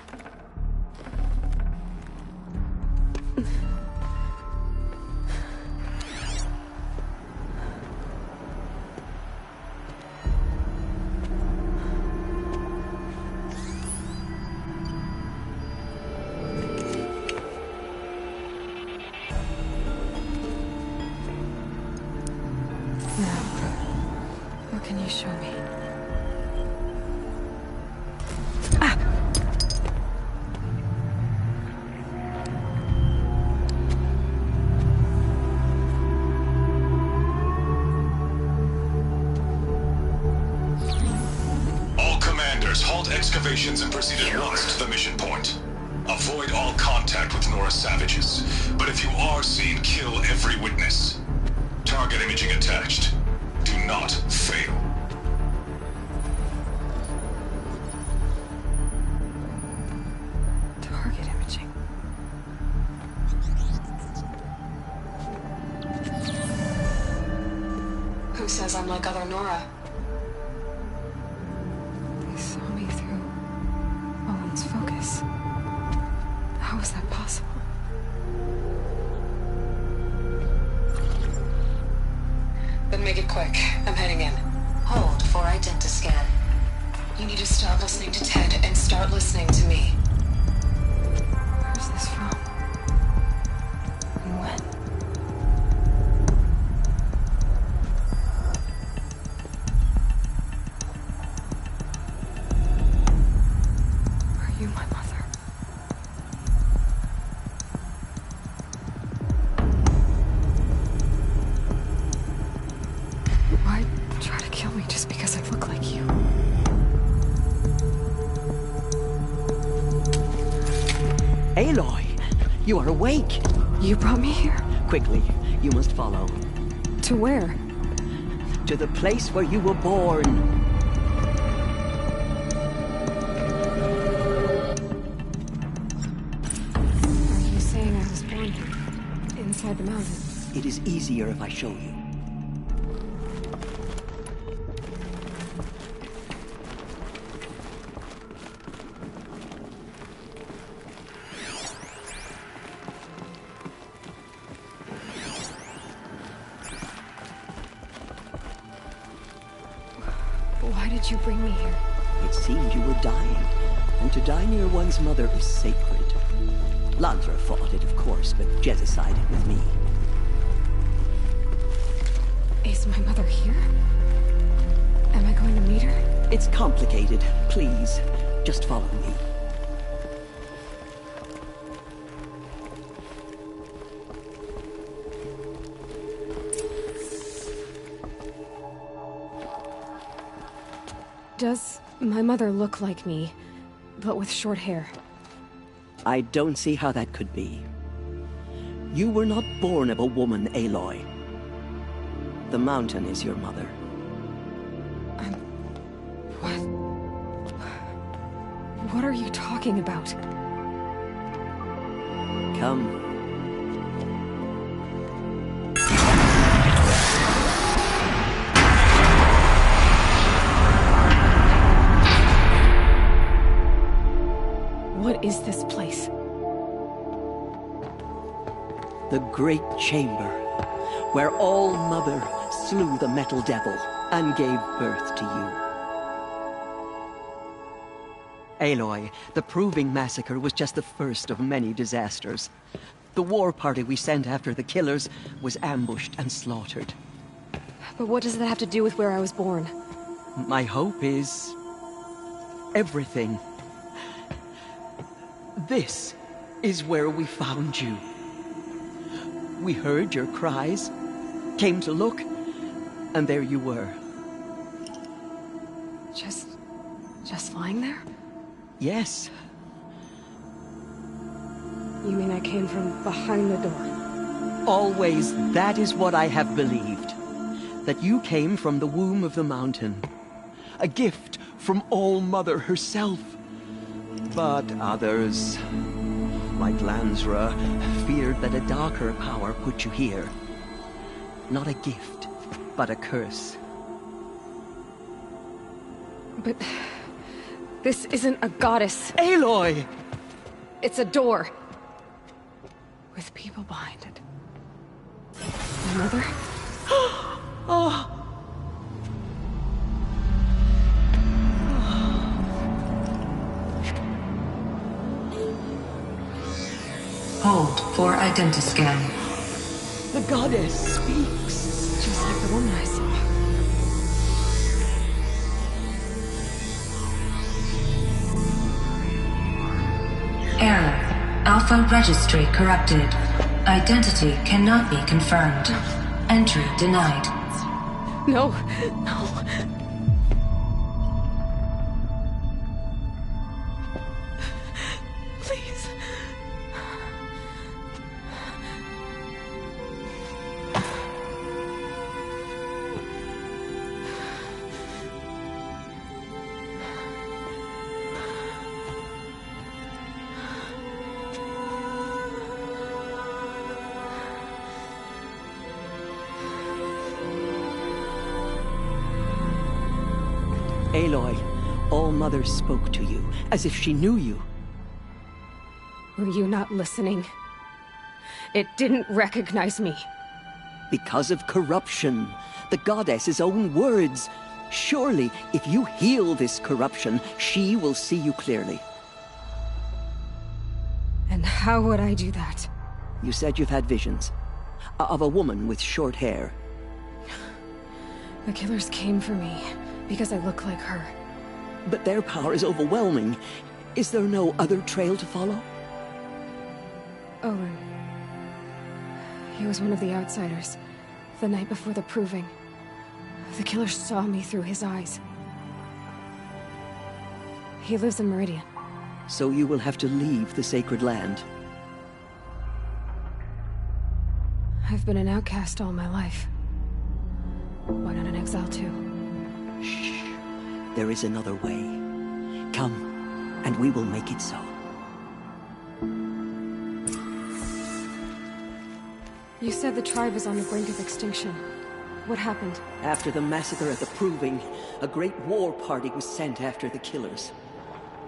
What can you show me? Ah! Others, halt excavations and proceed at once to the mission point. Avoid all contact with Nora savages. But if you are seen, kill every witness. Target imaging attached. Do not fail. Target imaging. Who says I'm like other Nora? They saw me through Owen's focus. How is that possible? Then make it quick. I'm heading in. Hold for identiscan. You need to stop listening to Ted and start listening to me. Where's this from? And when? Are you my mother? Why try to kill me just because I look like you? Aloy, you are awake. You brought me here? Quickly, you must follow. To where? To the place where you were born. Are you saying I was born inside the mountain? It is easier if I show you. Why did you bring me here? It seemed you were dying, and to die near one's mother is sacred. Landra fought it, of course, but Jezza sided with me. Is my mother here? Am I going to meet her? It's complicated. Please, just follow me. Does my mother look like me, but with short hair? I don't see how that could be. You were not born of a woman, Aloy. The mountain is your mother. What are you talking about? Come. What is this place? The Great Chamber, where All-Mother slew the Metal Devil and gave birth to you. Aloy, the Proving Massacre was just the first of many disasters. The war party we sent after the killers was ambushed and slaughtered. But what does that have to do with where I was born? My hope is... everything. This is where we found you. We heard your cries, came to look, and there you were. Just lying there? Yes. You mean I came from behind the door? Always, that is what I have believed. That you came from the womb of the mountain. A gift from All-Mother herself. But others, like Lansra, feared that a darker power put you here. Not a gift, but a curse. But... this isn't a goddess. Aloy! It's a door. With people behind it. My mother? Oh! Hold for identiscan. The goddess speaks. Just like the woman I saw. Error. Alpha registry corrupted. Identity cannot be confirmed. Entry denied. No, no. All-Mother spoke to you, as if she knew you. Were you not listening? It didn't recognize me. Because of corruption. The goddess's own words. Surely, if you heal this corruption, she will see you clearly. And how would I do that? You said you've had visions. Of a woman with short hair. The killers came for me because I look like her. But their power is overwhelming. Is there no other trail to follow? Owen. He was one of the outsiders. The night before the proving. The killers saw me through his eyes. He lives in Meridian. So you will have to leave the sacred land. I've been an outcast all my life. Why not an exile too? Shh. There is another way. Come, and we will make it so. You said the tribe was on the brink of extinction. What happened? After the massacre at the Proving, a great war party was sent after the killers.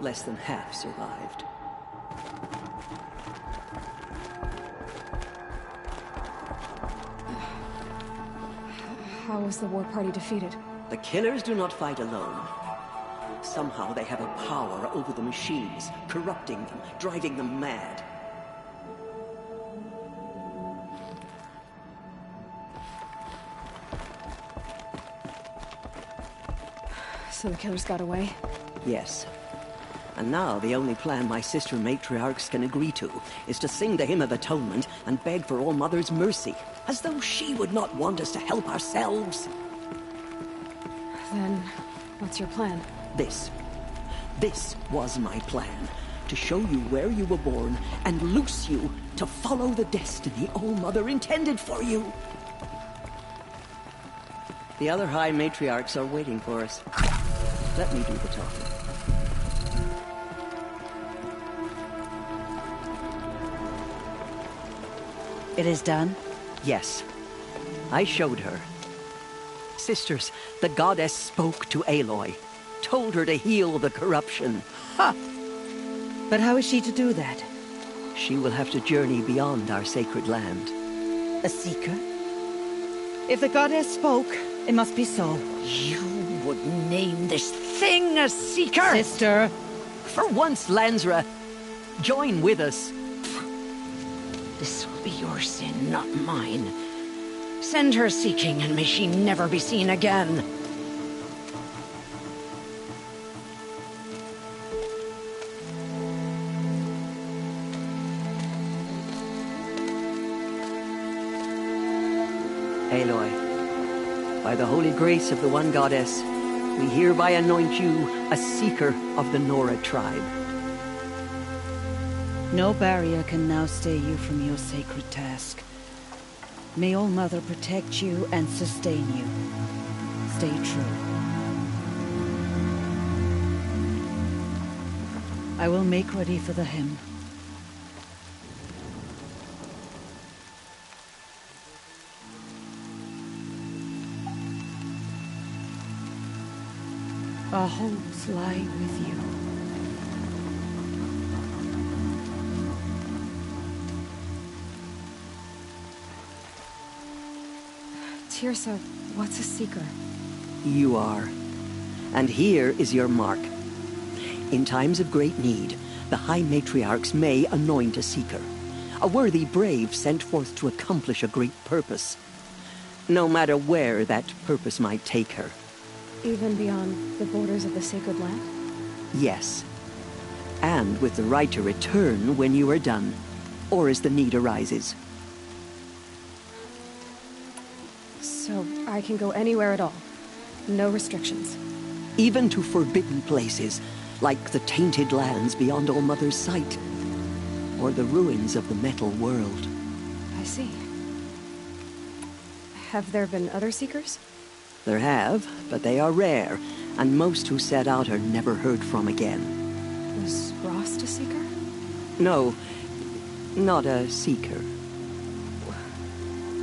Less than half survived. How was the war party defeated? The killers do not fight alone. Somehow they have a power over the machines, corrupting them, driving them mad. So the killers got away? Yes. And now the only plan my sister matriarchs can agree to is to sing the Hymn of Atonement and beg for All-Mother's mercy, as though she would not want us to help ourselves. Then, what's your plan? This was my plan. To show you where you were born and loose you to follow the destiny All-Mother intended for you. The other High Matriarchs are waiting for us. Let me do the talking. It is done? Yes. I showed her. Sisters, the goddess spoke to Aloy. Told her to heal the corruption. Ha! But how is she to do that? She will have to journey beyond our sacred land. A seeker? If the goddess spoke, it must be so. You would name this thing a seeker? Sister! For once, Lansra, join with us. This will be your sin, not mine. Send her seeking, and may she never be seen again. Aloy, by the holy grace of the One Goddess, we hereby anoint you a seeker of the Nora tribe. No barrier can now stay you from your sacred task. May All-Mother protect you and sustain you. Stay true. I will make ready for the hymn. Our hopes lie with you. Teersa, what's a seeker? You are. And here is your mark. In times of great need, the High Matriarchs may anoint a seeker. A worthy brave sent forth to accomplish a great purpose. No matter where that purpose might take her. Even beyond the borders of the sacred land? Yes. And with the right to return when you are done, or as the need arises. So I can go anywhere at all? No restrictions? Even to forbidden places, like the tainted lands beyond All-Mother's sight. Or the ruins of the metal world. I see. Have there been other seekers? There have, but they are rare, and most who set out are never heard from again. Was Rost a seeker? No, not a seeker.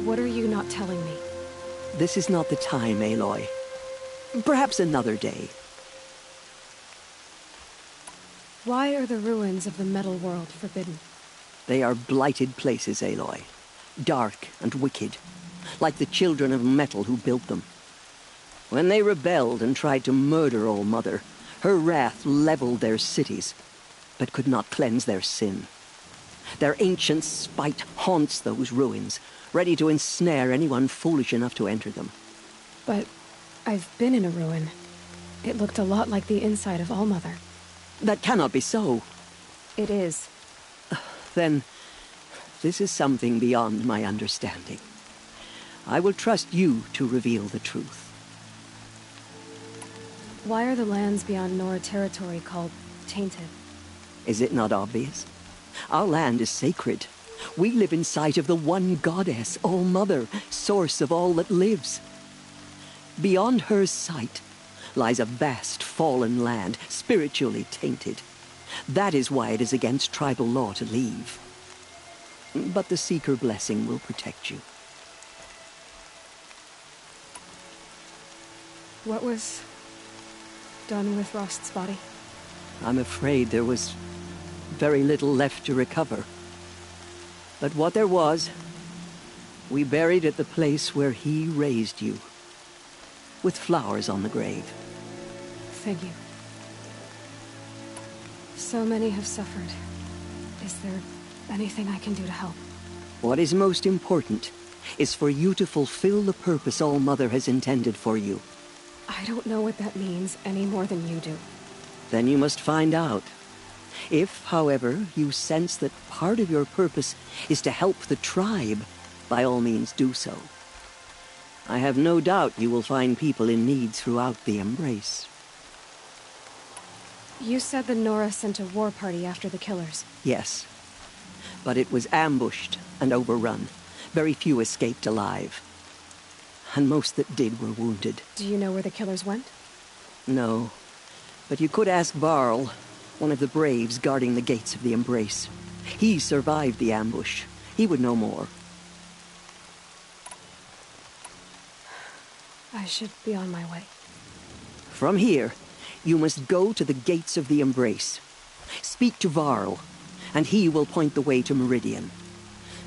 What are you not telling me? This is not the time, Aloy. Perhaps another day. Why are the ruins of the metal world forbidden? They are blighted places, Aloy. Dark and wicked, like the children of metal who built them. When they rebelled and tried to murder All Mother, her wrath leveled their cities, but could not cleanse their sin. Their ancient spite haunts those ruins, ready to ensnare anyone foolish enough to enter them. But I've been in a ruin. It looked a lot like the inside of All Mother. That cannot be so. It is. Then, this is something beyond my understanding. I will trust you to reveal the truth. Why are the lands beyond Nora territory called tainted? Is it not obvious? Our land is sacred. We live in sight of the one goddess, All Mother, source of all that lives. Beyond her sight lies a vast fallen land, spiritually tainted. That is why it is against tribal law to leave. But the Seeker blessing will protect you. What was done with Rost's body? I'm afraid there was very little left to recover. But what there was, we buried at the place where he raised you, with flowers on the grave. Thank you. So many have suffered. Is there anything I can do to help? What is most important is for you to fulfill the purpose All Mother has intended for you. I don't know what that means any more than you do. Then you must find out. If, however, you sense that part of your purpose is to help the tribe, by all means do so. I have no doubt you will find people in need throughout the Embrace. You said the Nora sent a war party after the killers. Yes. But it was ambushed and overrun. Very few escaped alive. And most that did were wounded. Do you know where the killers went? No. But you could ask Varl, one of the braves guarding the gates of the Embrace. He survived the ambush. He would know more. I should be on my way. From here, you must go to the gates of the Embrace. Speak to Varl, and he will point the way to Meridian.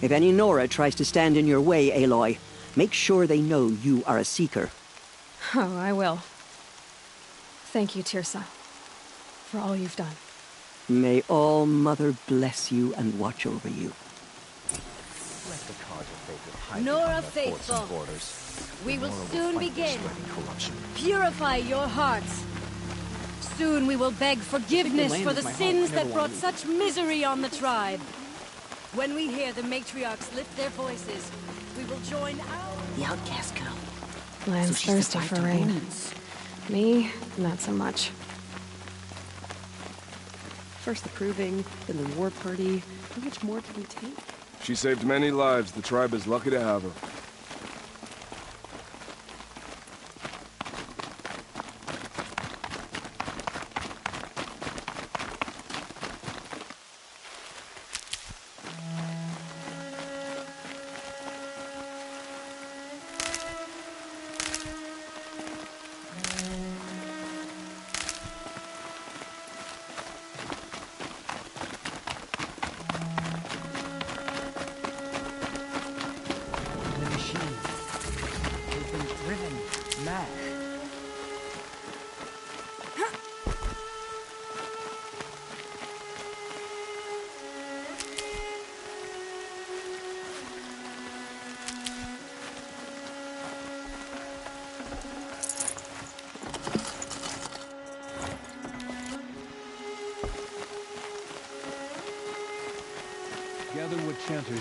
If any Nora tries to stand in your way, Aloy, make sure they know you are a Seeker. Oh, I will. Thank you, Teersa, for all you've done. May All Mother bless you and watch over you. Nora faithful, we will soon begin. Purify your hearts. Soon we will beg forgiveness for the sins that brought such misery on the tribe. When we hear the matriarchs lift their voices, we will join our... The outcast girl. Land's thirsty for rain. Me, not so much. First the proving, then the war party. How much more can we take? She saved many lives. The tribe is lucky to have her. Gather what chanter...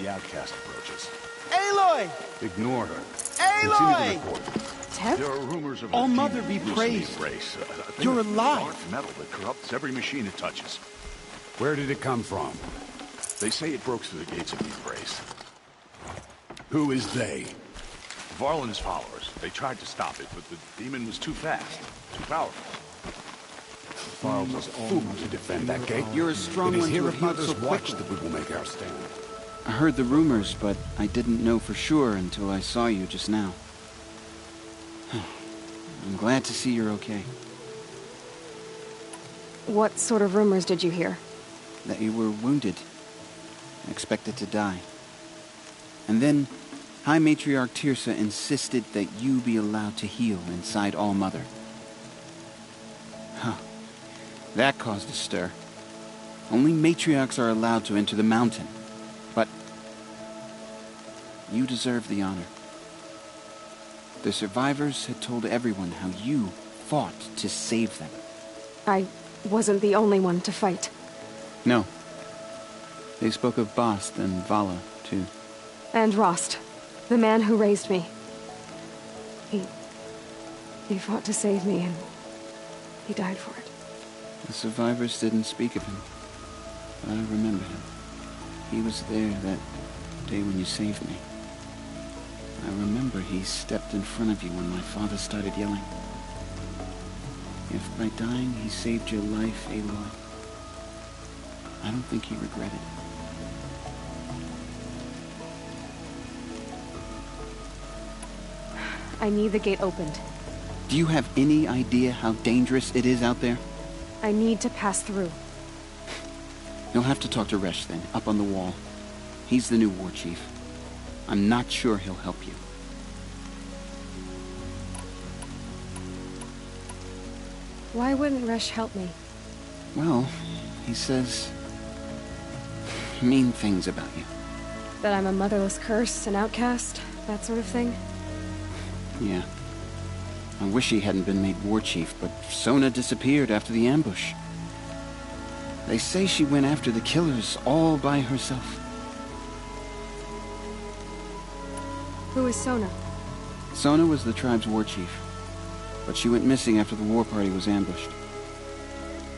the outcast approaches. Aloy! Ignore her. Aloy! Ted? There are rumors of All a Mother demon be loose in the praised. Embrace. A thing You're of alive. dark metal that corrupts every machine it touches. Where did it come from? They say it broke through the gates of the Embrace. Who is they? Varl and his followers. They tried to stop it, but the demon was too fast, too powerful. Varl was a fool to defend that gate. You're a strong It is one to here have at healed Mother's so watch quickly. that we will make our stand. I heard the rumors, but I didn't know for sure until I saw you just now. I'm glad to see you're okay. What sort of rumors did you hear? That you were wounded. Expected to die. And then, High Matriarch Teersa insisted that you be allowed to heal inside All-Mother. Huh. That caused a stir. Only matriarchs are allowed to enter the mountain. But you deserve the honor. The survivors had told everyone how you fought to save them. I wasn't the only one to fight. No. They spoke of Bast and Vala, too. And Rost, the man who raised me. He fought to save me, and he died for it. The survivors didn't speak of him, but I remember him. He was there that day when you saved me. I remember he stepped in front of you when my father started yelling. If by dying he saved your life, Aloy, I don't think he regretted it. I need the gate opened. Do you have any idea how dangerous it is out there? I need to pass through. You'll have to talk to Resh then, up on the wall. He's the new war chief. I'm not sure he'll help you. Why wouldn't Resh help me? Well, he says mean things about you. That I'm a motherless curse, an outcast, that sort of thing? Yeah. I wish he hadn't been made war chief, but Sona disappeared after the ambush. They say she went after the killers all by herself. Who is Sona? Sona was the tribe's war chief, but she went missing after the war party was ambushed.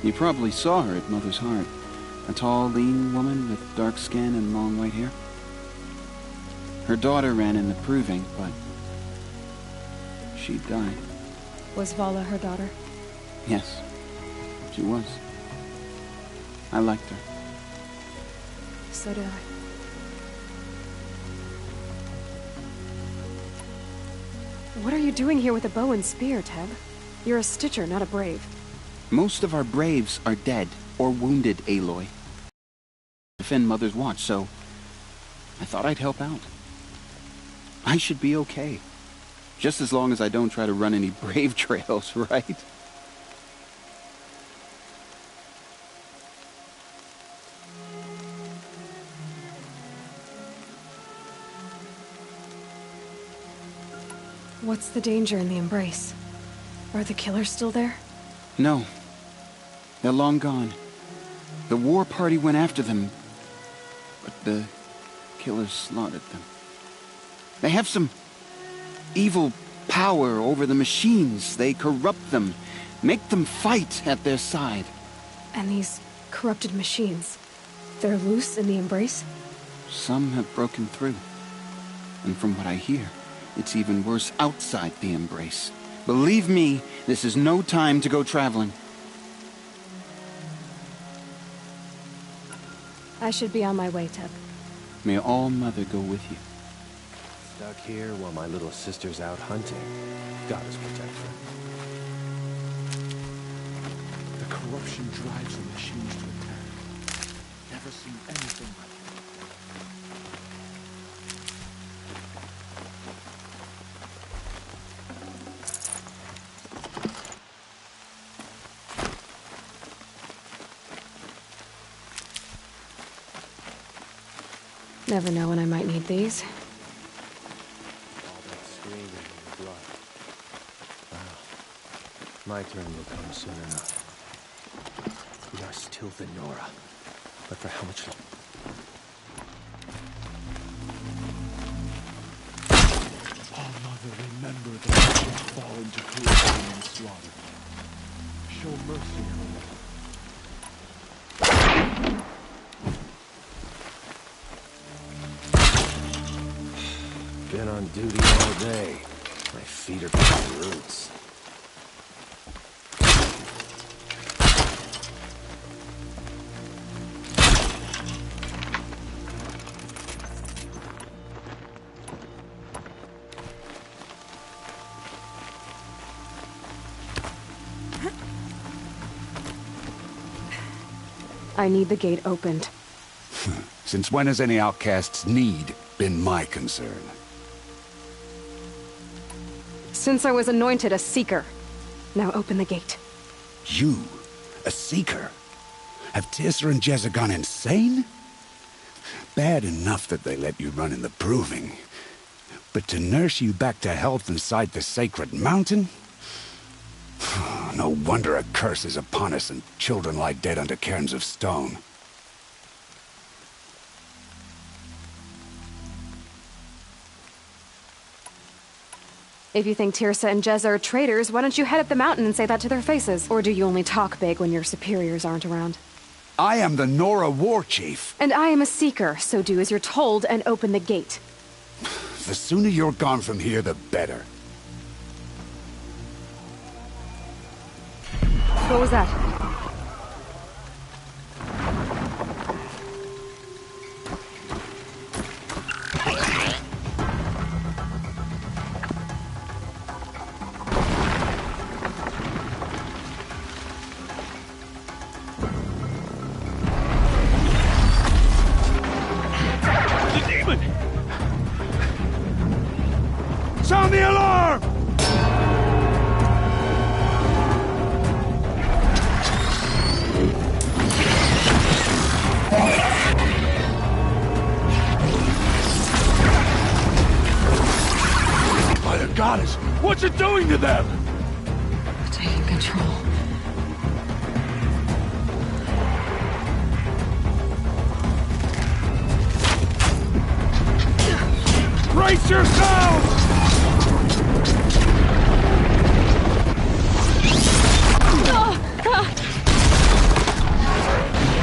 You probably saw her at Mother's Heart. A tall, lean woman with dark skin and long white hair. Her daughter ran in the proving, but she died. Was Vala her daughter? Yes, she was. I liked her. So did I. What are you doing here with a bow and spear, Teb? You're a Stitcher, not a Brave. Most of our Braves are dead or wounded, Aloy. Defend Mother's Watch, so I thought I'd help out. I should be okay. Just as long as I don't try to run any Brave trails, right? What's the danger in the Embrace? Are the killers still there? No. They're long gone. The war party went after them, but the killers slaughtered them. They have some evil power over the machines. They corrupt them, make them fight at their side. And these corrupted machines, they're loose in the Embrace? Some have broken through. And from what I hear, it's even worse outside the Embrace. Believe me, this is no time to go traveling. I should be on my way, Teb. May All-Mother go with you. Stuck here while my little sister's out hunting. Goddess protect her. The corruption drives the machines to attack. Never seen anything like it. Never know when I might need these. All that screaming and blood. Wow. My turn will come soon enough. We are still the Nora. But for how much longer? Oh, Mother, remember the nations fall into corruption and slaughter. Show mercy on them. Been on duty all day. My feet are getting roots. I need the gate opened. Since when has any outcast's need been my concern? Since I was anointed a Seeker. Now open the gate. You? A Seeker? Have Teersa and Jezza gone insane? Bad enough that they let you run in the Proving. But to nurse you back to health inside the Sacred Mountain? No wonder a curse is upon us and children lie dead under cairns of stone. If you think Teersa and Jezza are traitors, why don't you head up the mountain and say that to their faces? Or do you only talk big when your superiors aren't around? I am the Nora War Chief. And I am a Seeker, so do as you're told and open the gate. The sooner you're gone from here, the better. What was that? Sound the alarm! By the goddess, what's it doing to them? Taking control. Brace yourselves!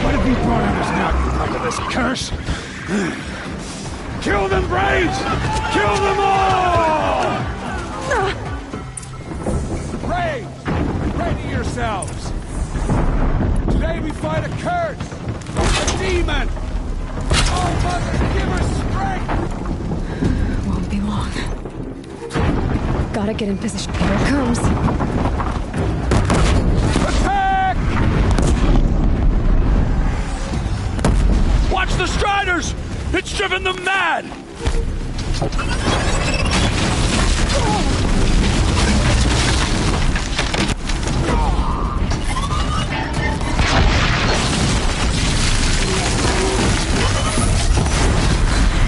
What have you brought on us now, you of this curse? Kill them, Braves! Kill them all! Braves, ready yourselves! Today we fight a curse! A demon! Oh, Mother, give her strength! Won't be long. Gotta get in position. Here it comes. Attack! Watch the Striders! It's driven them mad!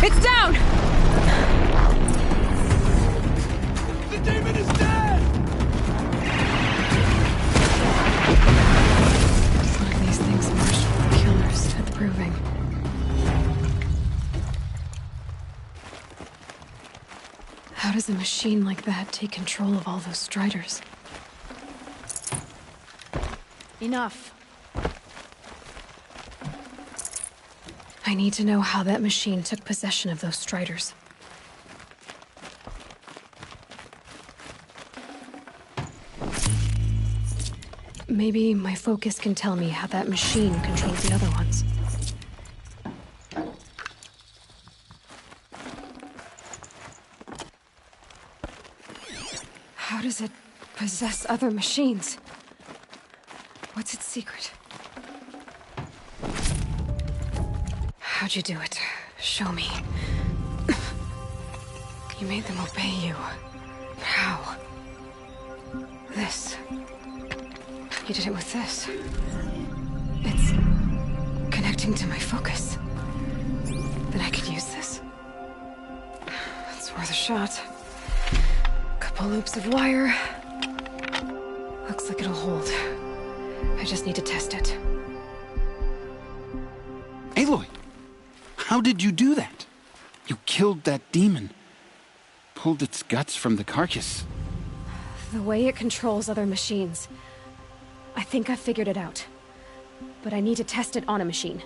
It's down! The demon is dead! One of these things marched killers at the Proving. How does a machine like that take control of all those Striders? Enough. I need to know how that machine took possession of those Striders. Maybe my focus can tell me how that machine controls the other ones. How does it possess other machines? What's its secret? How'd you do it? Show me. You made them obey you. How? This. You did it with this. It's connecting to my focus. Then I could use this. It's worth a shot. Couple loops of wire. Looks like it'll hold. I just need to test it. Aloy! How did you do that? You killed that demon. Pulled its guts from the carcass. The way it controls other machines. I think I figured it out. But I need to test it on a machine.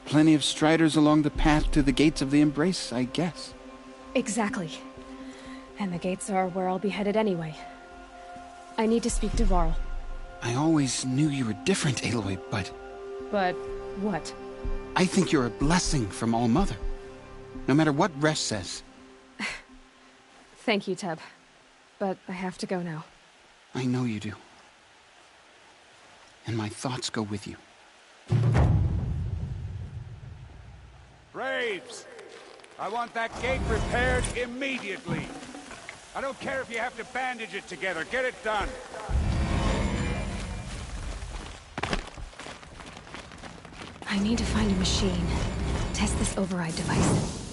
Plenty of Striders along the path to the gates of the Embrace, I guess. Exactly. And the gates are where I'll be headed anyway. I need to speak to Varl. I always knew you were different, Aloy, but... But what? I think you're a blessing from All-Mother. No matter what Resh says. Thank you, Teb. But I have to go now. I know you do. And my thoughts go with you. Graves! I want that gate repaired immediately. I don't care if you have to bandage it together. Get it done. I need to find a machine. Test this override device.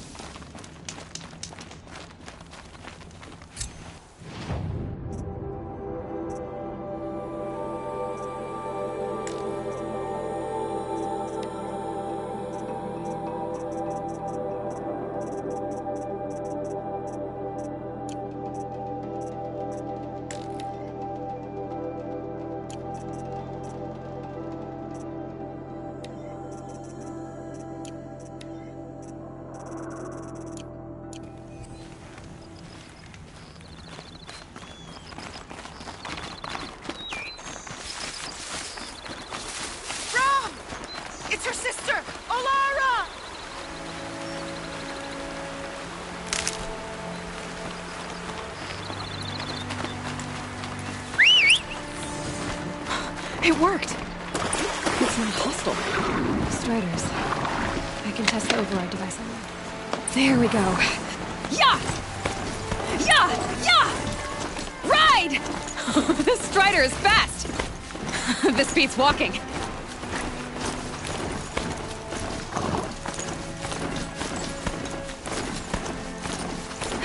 It's her sister, Olara! It worked! It's not hostile. Striders. I can test the override device on them. There we go. Yeah! Yeah! Yeah! Ride! This Strider is fast! This beats walking.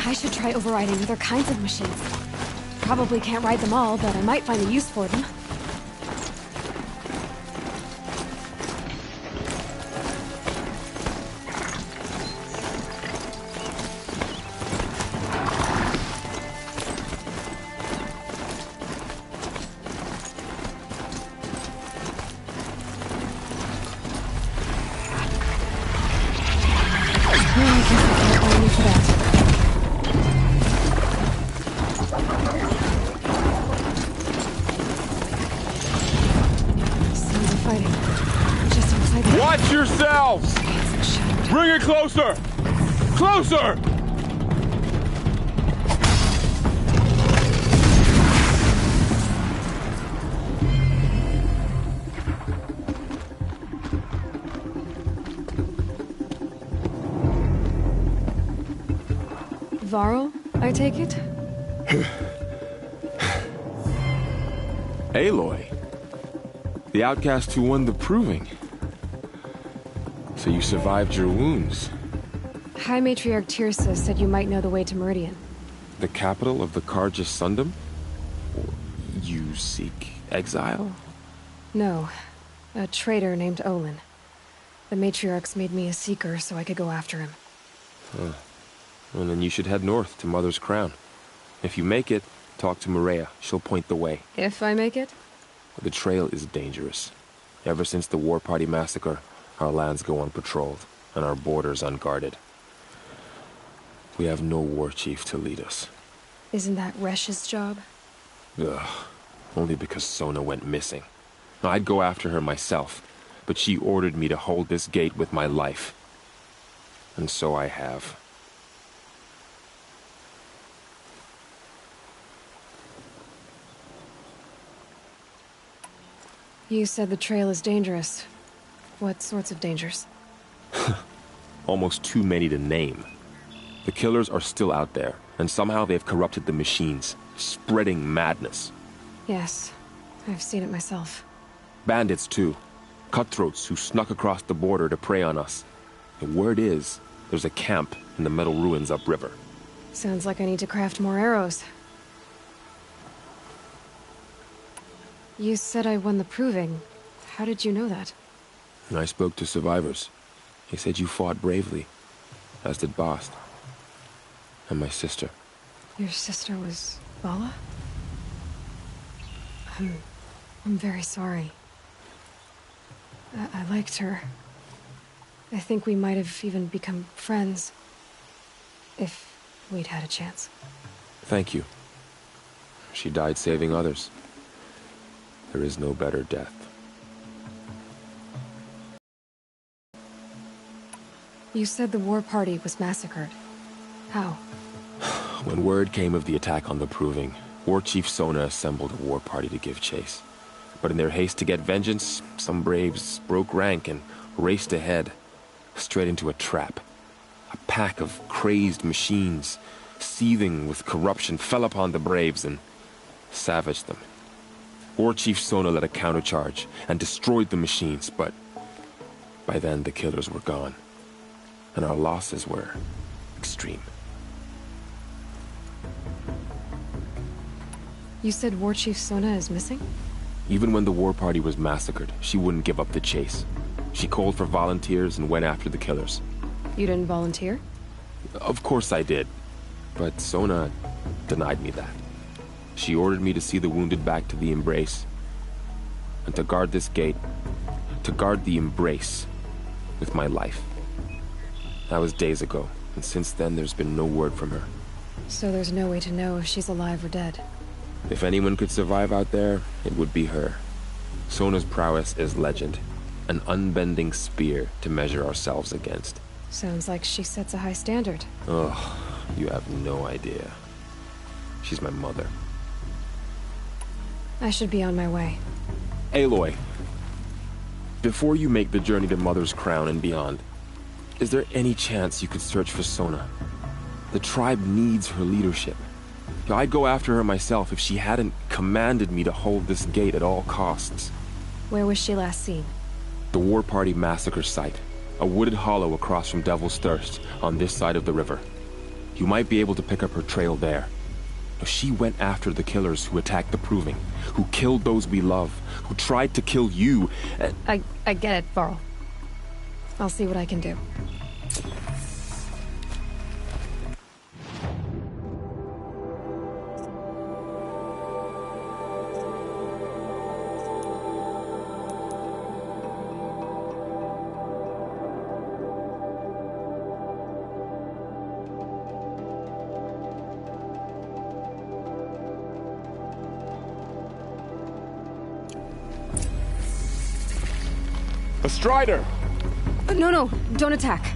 I should try overriding other kinds of machines. Probably can't ride them all, but I might find a use for them. Watch yourselves! Bring it closer! Closer! Varl, I take it? Aloy. The outcast who won the proving. So you survived your wounds. High Matriarch Tirsa said you might know the way to Meridian. The capital of the Carja Sundom? You seek exile? No. A traitor named Olin. The Matriarchs made me a seeker so I could go after him. Huh. Well, then you should head north to Mother's Crown. If you make it, talk to Maria. She'll point the way. If I make it? The trail is dangerous. Ever since the War Party massacre, our lands go unpatrolled, and our borders unguarded. We have no war chief to lead us. Isn't that Resh's job? Ugh. Only because Sona went missing. I'd go after her myself, but she ordered me to hold this gate with my life. And so I have. You said the trail is dangerous. What sorts of dangers? Almost too many to name. The killers are still out there, and somehow they've corrupted the machines, spreading madness. Yes, I've seen it myself. Bandits, too. Cutthroats who snuck across the border to prey on us. The word is, there's a camp in the metal ruins upriver. Sounds like I need to craft more arrows. You said I won the proving. How did you know that? I spoke to survivors. They said you fought bravely, as did Bast. And my sister. Your sister was Vala? I'm very sorry. I liked her. I think we might have even become friends. If we'd had a chance. Thank you. She died saving others. There is no better death. You said the war party was massacred. How? When word came of the attack on the Proving, War Chief Sona assembled a war party to give chase. But in their haste to get vengeance, some braves broke rank and raced ahead, straight into a trap. A pack of crazed machines, seething with corruption, fell upon the Braves and savaged them. War Chief Sona led a countercharge and destroyed the machines, but by then the killers were gone, and our losses were extreme. You said War Chief Sona is missing? Even when the war party was massacred, she wouldn't give up the chase. She called for volunteers and went after the killers. You didn't volunteer? Of course I did, but Sona denied me that. She ordered me to see the wounded back to the Embrace, and to guard this gate, to guard the Embrace with my life. That was days ago, and since then there's been no word from her. So there's no way to know if she's alive or dead. If anyone could survive out there, it would be her. Sona's prowess is legend, an unbending spear to measure ourselves against. Sounds like she sets a high standard. Ugh, you have no idea. She's my mother. I should be on my way. Aloy, before you make the journey to Mother's Crown and beyond, is there any chance you could search for Sona? The tribe needs her leadership. I'd go after her myself if she hadn't commanded me to hold this gate at all costs. Where was she last seen? The War Party massacre site. A wooded hollow across from Devil's Thirst, on this side of the river. You might be able to pick up her trail there. She went after the killers who attacked the Proving, who killed those we love, who tried to kill you. I get it, Varl. I'll see what I can do. A Strider! No, don't attack.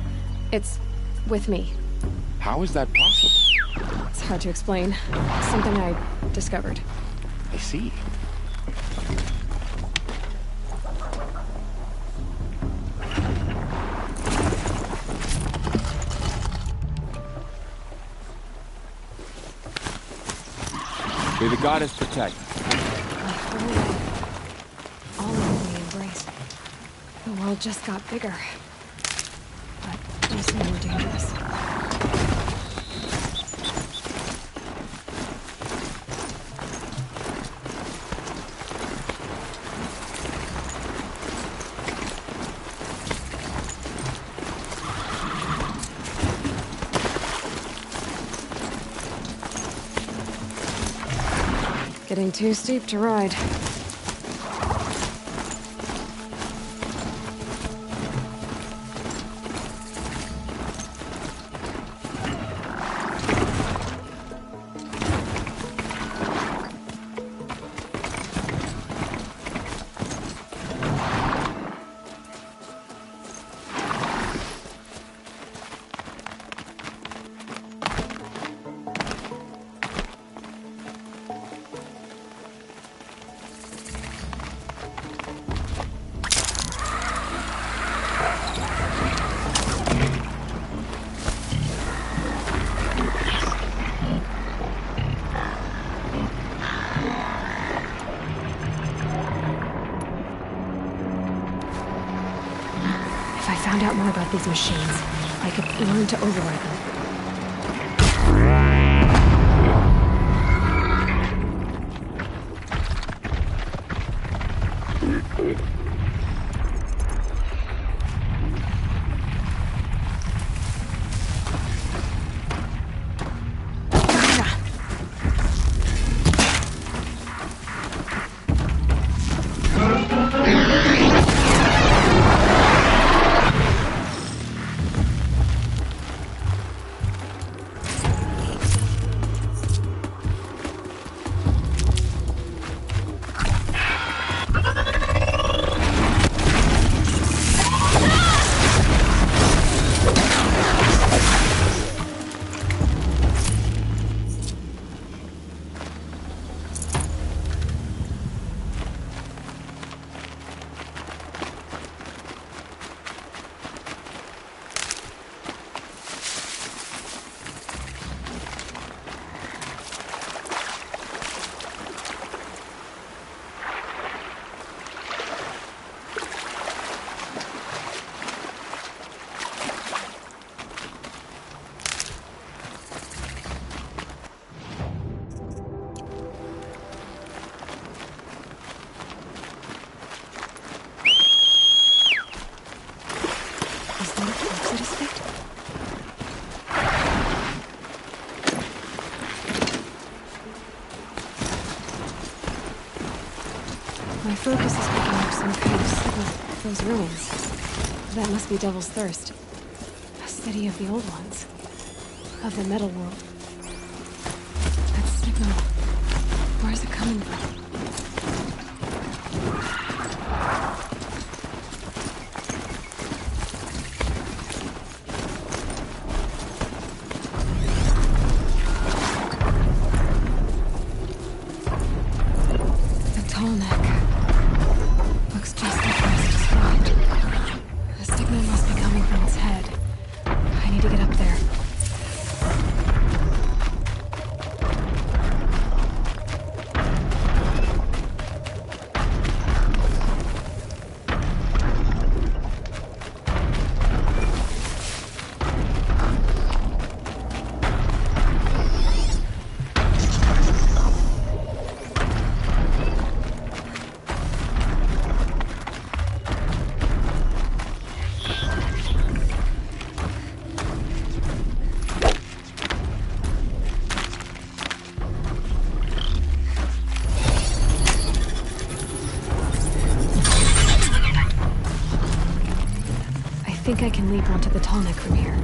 It's with me. How is that possible? It's hard to explain. Something I discovered. I see. May the goddess protect. All of the Embrace. The world just got bigger. But also more dangerous. Getting too steep to ride. If I found out more about these machines, I could learn to override them. My focus is picking up some kind of signal. Those ruins. That must be Devil's Thirst. A city of the old ones. Of the metal world. That signal. Where is it coming from? I think I can leap onto the Tallneck from here.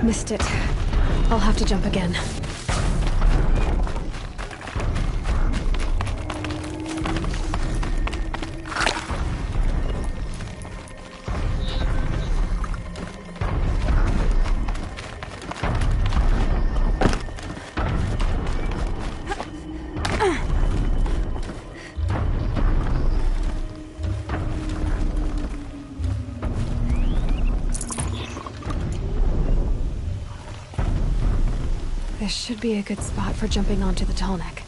Missed it. I'll have to jump again. This should be a good spot for jumping onto the Tallneck.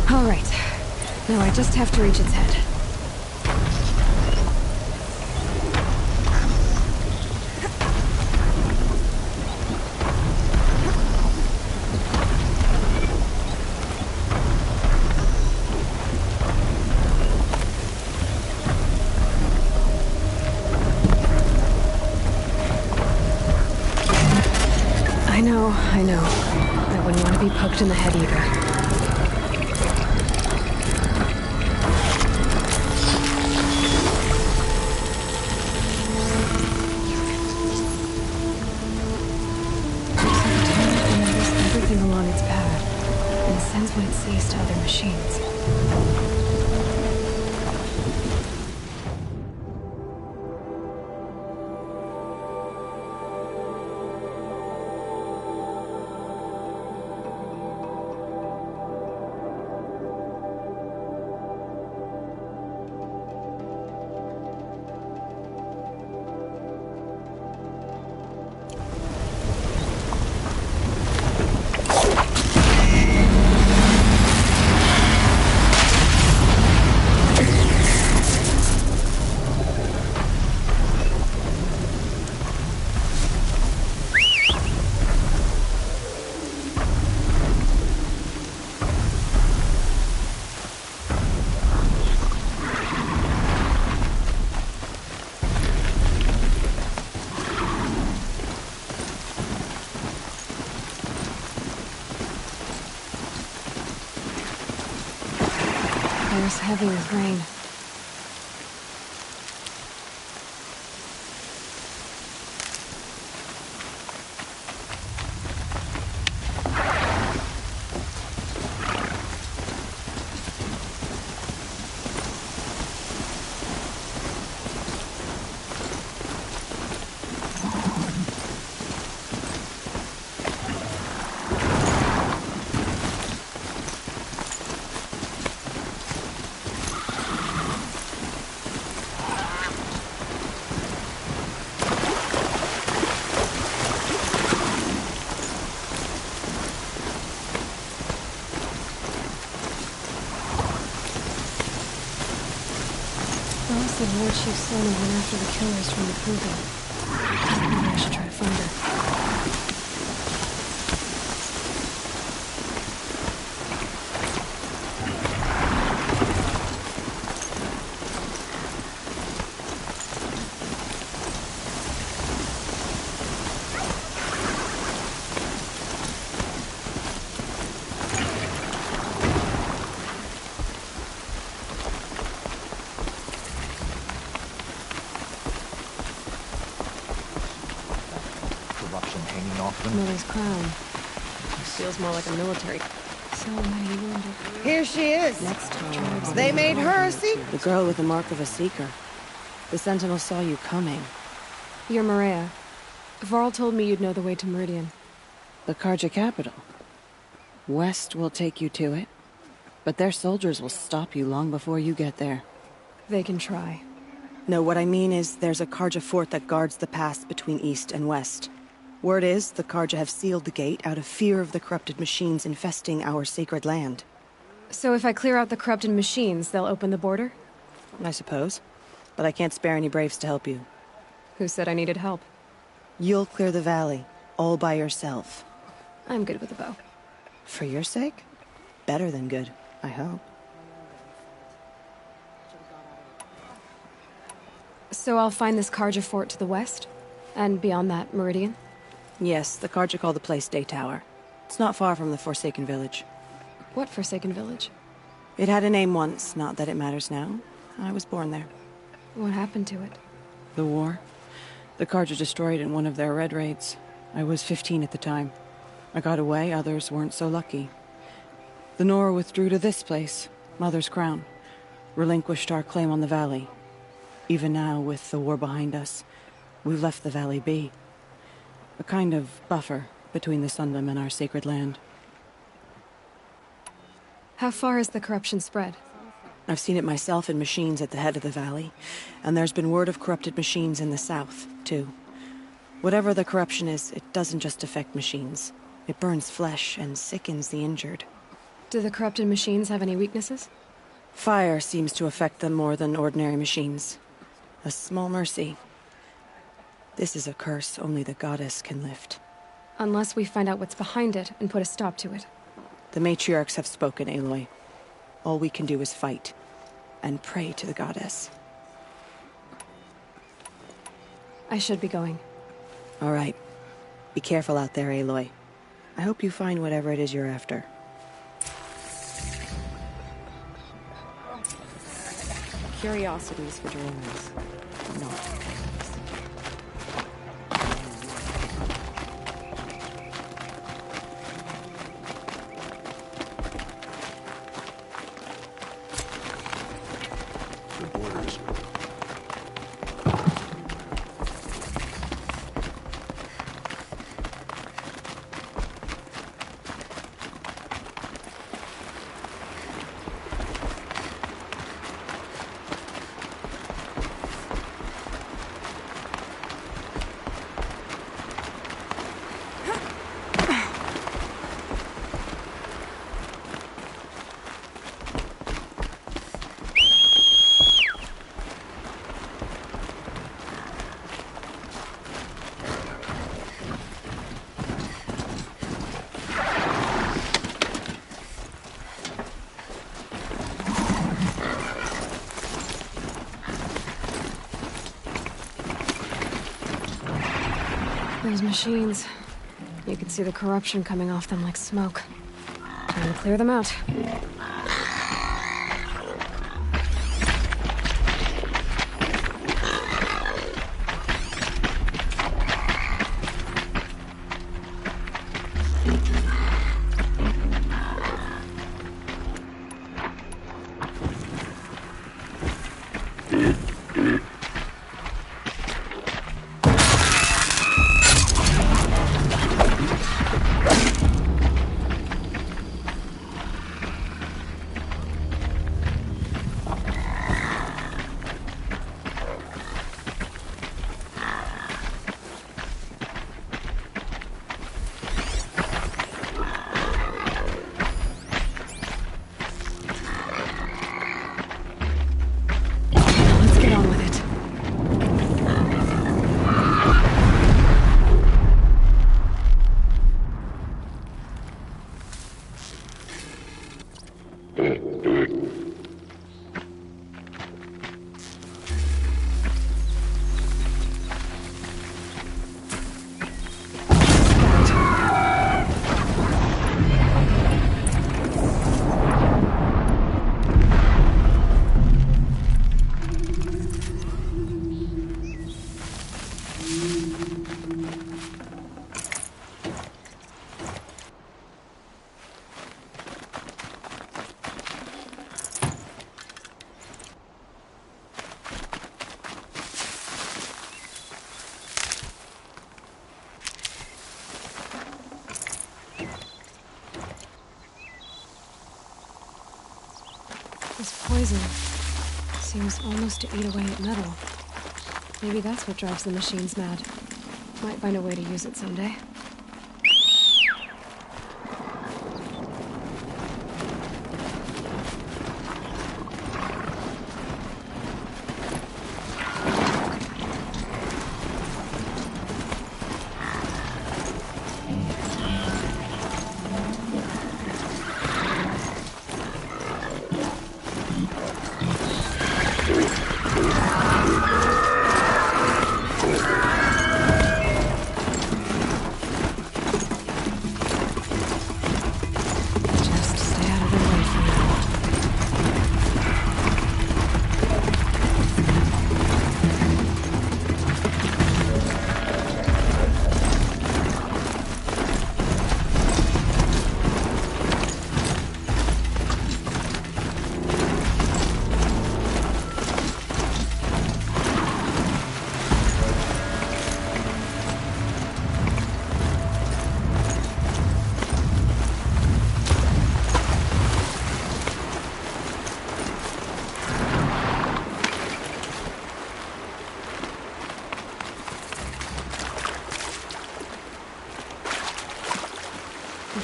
Alright. Now I just have to reach its head. I know. I wouldn't want to be poked in the head either. Everything along its path, and sends what it sees to other machines. Air's heavy with rain. The Lord Chief Sona went after the killers from the Proving. Maybe I should try to find her. Mother's crown. Feels more like a military. So many wounded. Here she is. Next time. They made her a seeker. The girl with the mark of a seeker. The Sentinel saw you coming. You're Maria. Varl told me you'd know the way to Meridian. The Carja capital. West will take you to it, but their soldiers will stop you long before you get there. They can try. No, what I mean is there's a Carja fort that guards the pass between East and West. Word is, the Carja have sealed the gate out of fear of the corrupted machines infesting our sacred land. So if I clear out the corrupted machines, they'll open the border? I suppose. But I can't spare any braves to help you. Who said I needed help? You'll clear the valley, all by yourself. I'm good with a bow. For your sake? Better than good, I hope. So I'll find this Carja fort to the west? And beyond that, Meridian? Yes, the Carja call the place Day Tower. It's not far from the Forsaken Village. What Forsaken Village? It had a name once, not that it matters now. I was born there. What happened to it? The war. The Carja destroyed in one of their red raids. I was 15 at the time. I got away, others weren't so lucky. The Nora withdrew to this place, Mother's Crown. Relinquished our claim on the valley. Even now, with the war behind us, we've left the valley be. A kind of buffer between the Sundom and our sacred land. How far has the corruption spread? I've seen it myself in machines at the head of the valley, and there's been word of corrupted machines in the south, too. Whatever the corruption is, it doesn't just affect machines. It burns flesh and sickens the injured. Do the corrupted machines have any weaknesses? Fire seems to affect them more than ordinary machines. A small mercy. This is a curse only the goddess can lift. Unless we find out what's behind it and put a stop to it. The matriarchs have spoken, Aloy. All we can do is fight, and pray to the goddess. I should be going. All right. Be careful out there, Aloy. I hope you find whatever it is you're after. Curiosities for dreamers. No. Those machines. You can see the corruption coming off them like smoke. Time to clear them out. This poison seems almost to eat away at metal. Maybe that's what drives the machines mad. Might find a way to use it someday.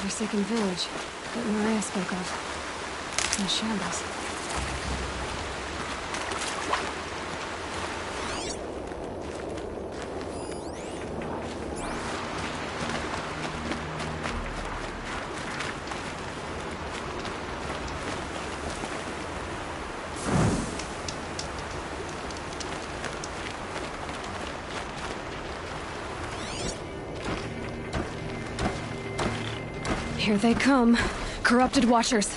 Forsaken village that Maria spoke of. In shambles. Here they come. Corrupted Watchers.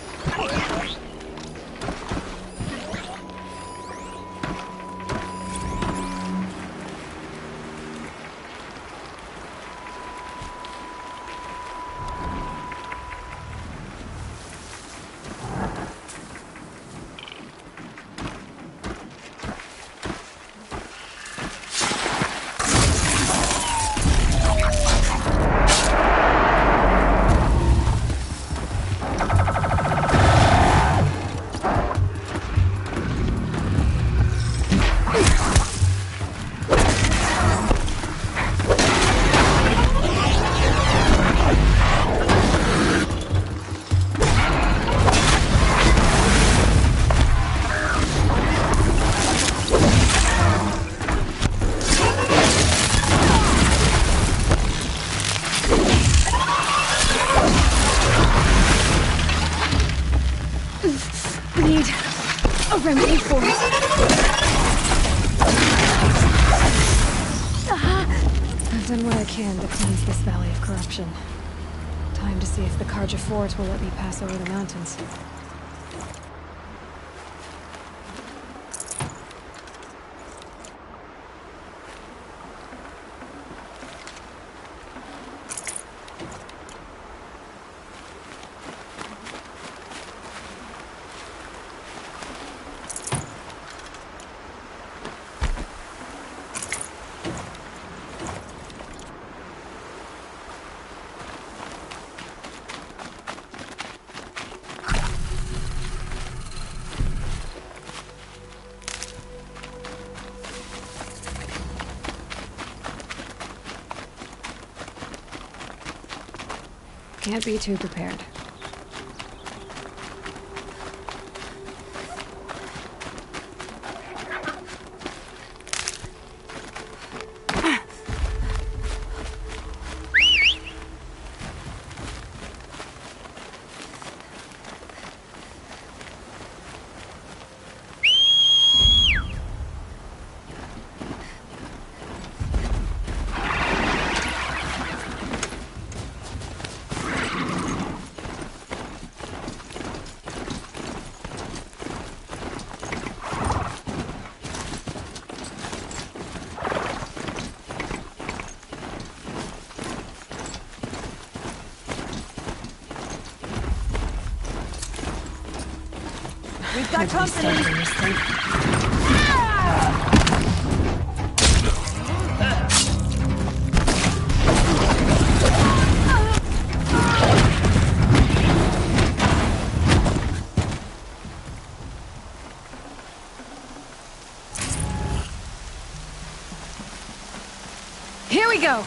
Remedy for it. I've done what I can to cleanse this valley of corruption. Time to see if the Carja Fort will let me pass over the mountains. Can't be too prepared. We've got company! we go!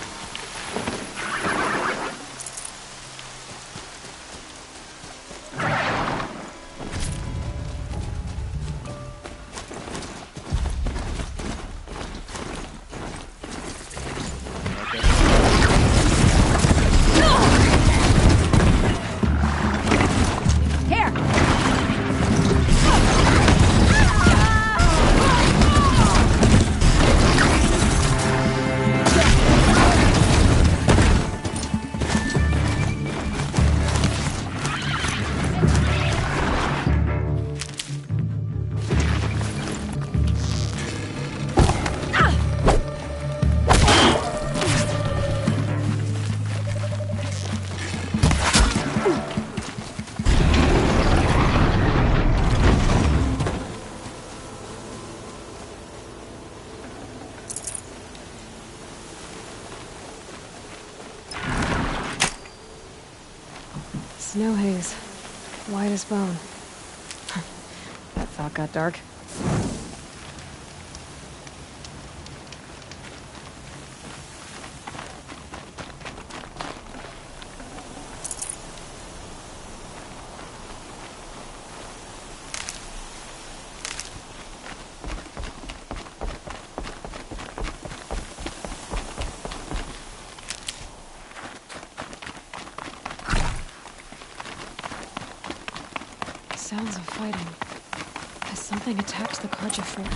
Snow haze. White as bone. That thought got dark. Sounds of fighting. Has something attacked the Carja fort?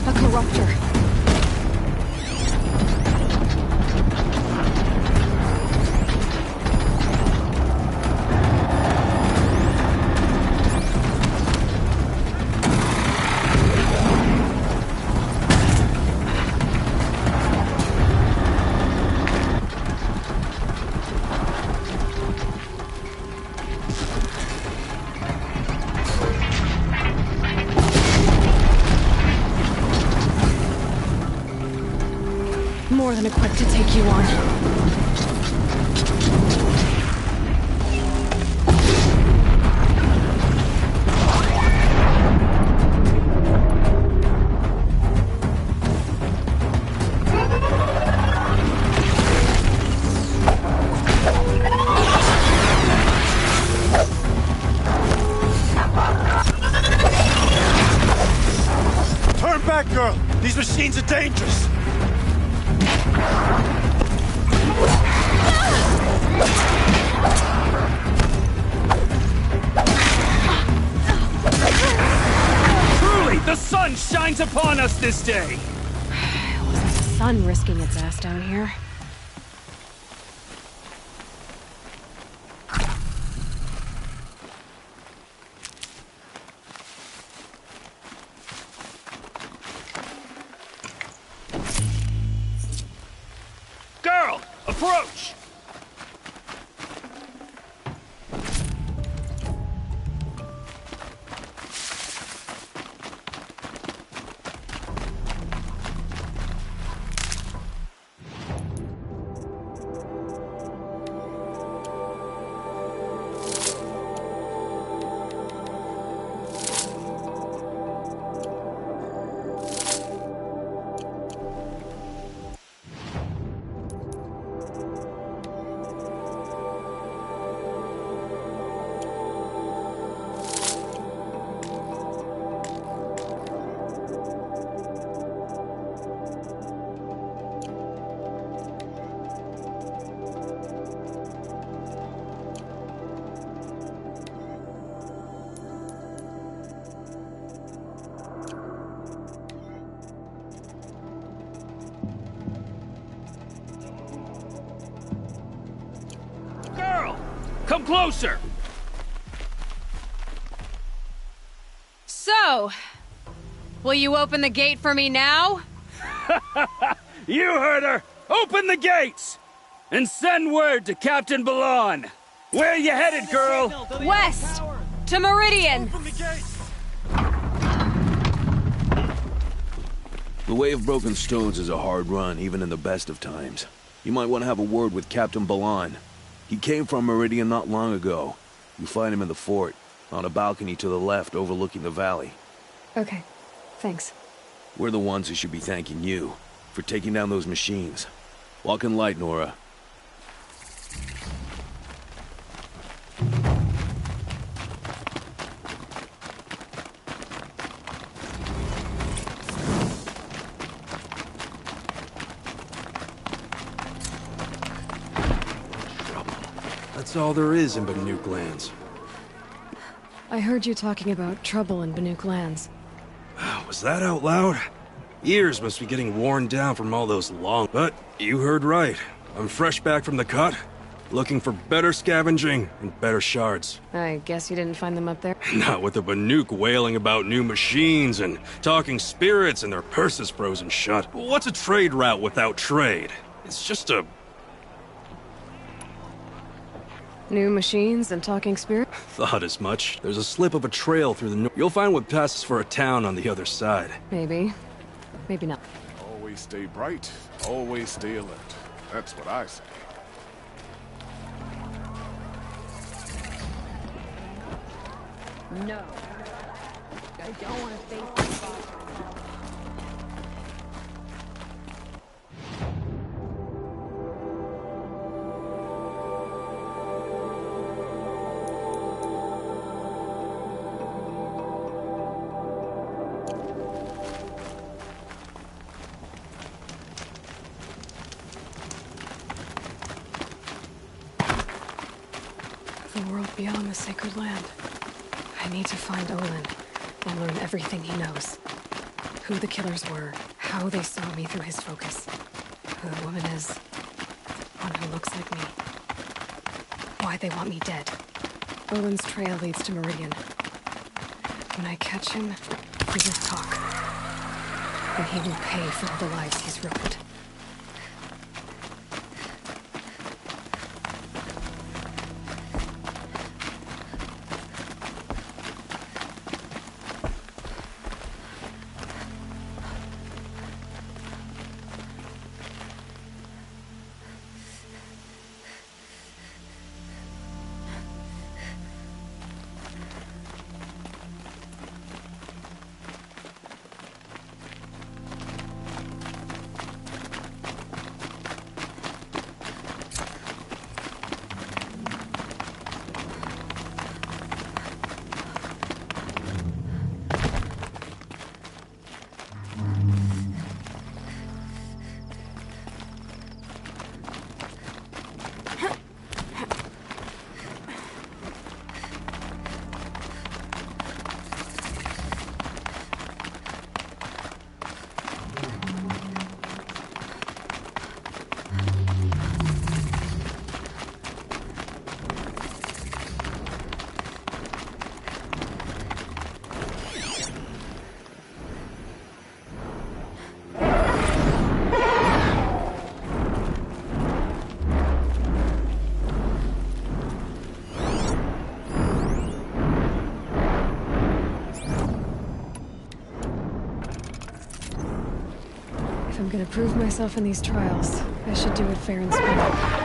A corruptor. More than equipped to take you on. Turn back, girl! These machines are dangerous! Truly, the sun shines upon us this day! It wasn't the sun risking its ass down here. Girl, approach! Come closer! So, will you open the gate for me now? You heard her! Open the gates! And send word to Captain Balon! Where you headed, girl? West! To Meridian! The Way of Broken Stones is a hard run, even in the best of times. You might want to have a word with Captain Balan. He came from Meridian not long ago. You find him in the fort, on a balcony to the left overlooking the valley. Okay, thanks. We're the ones who should be thanking you for taking down those machines. Walk in light, Nora. That's all there is in Banuk lands. I heard you talking about trouble in Banuk lands. Was that out loud? Ears must be getting worn down from all those long... But you heard right. I'm fresh back from the cut, looking for better scavenging and better shards. I guess you didn't find them up there? Not with the Banuk wailing about new machines and talking spirits and their purses frozen shut. What's a trade route without trade? It's just a... New machines and talking spirit? Thought as much. There's a slip of a trail through the north. You'll find what passes for a town on the other side. Maybe. Maybe not. Always stay bright, always stay alert. That's what I say. No. I don't want to face the boss. The world beyond the sacred land. I need to find Olin and learn everything he knows. Who the killers were, how they saw me through his focus, who the woman is, one who looks like me, why they want me dead. Olin's trail leads to Meridian. When I catch him, he will talk. And he will pay for all the lives he's ruined. If I'm gonna prove myself in these trials, I should do it fair and square.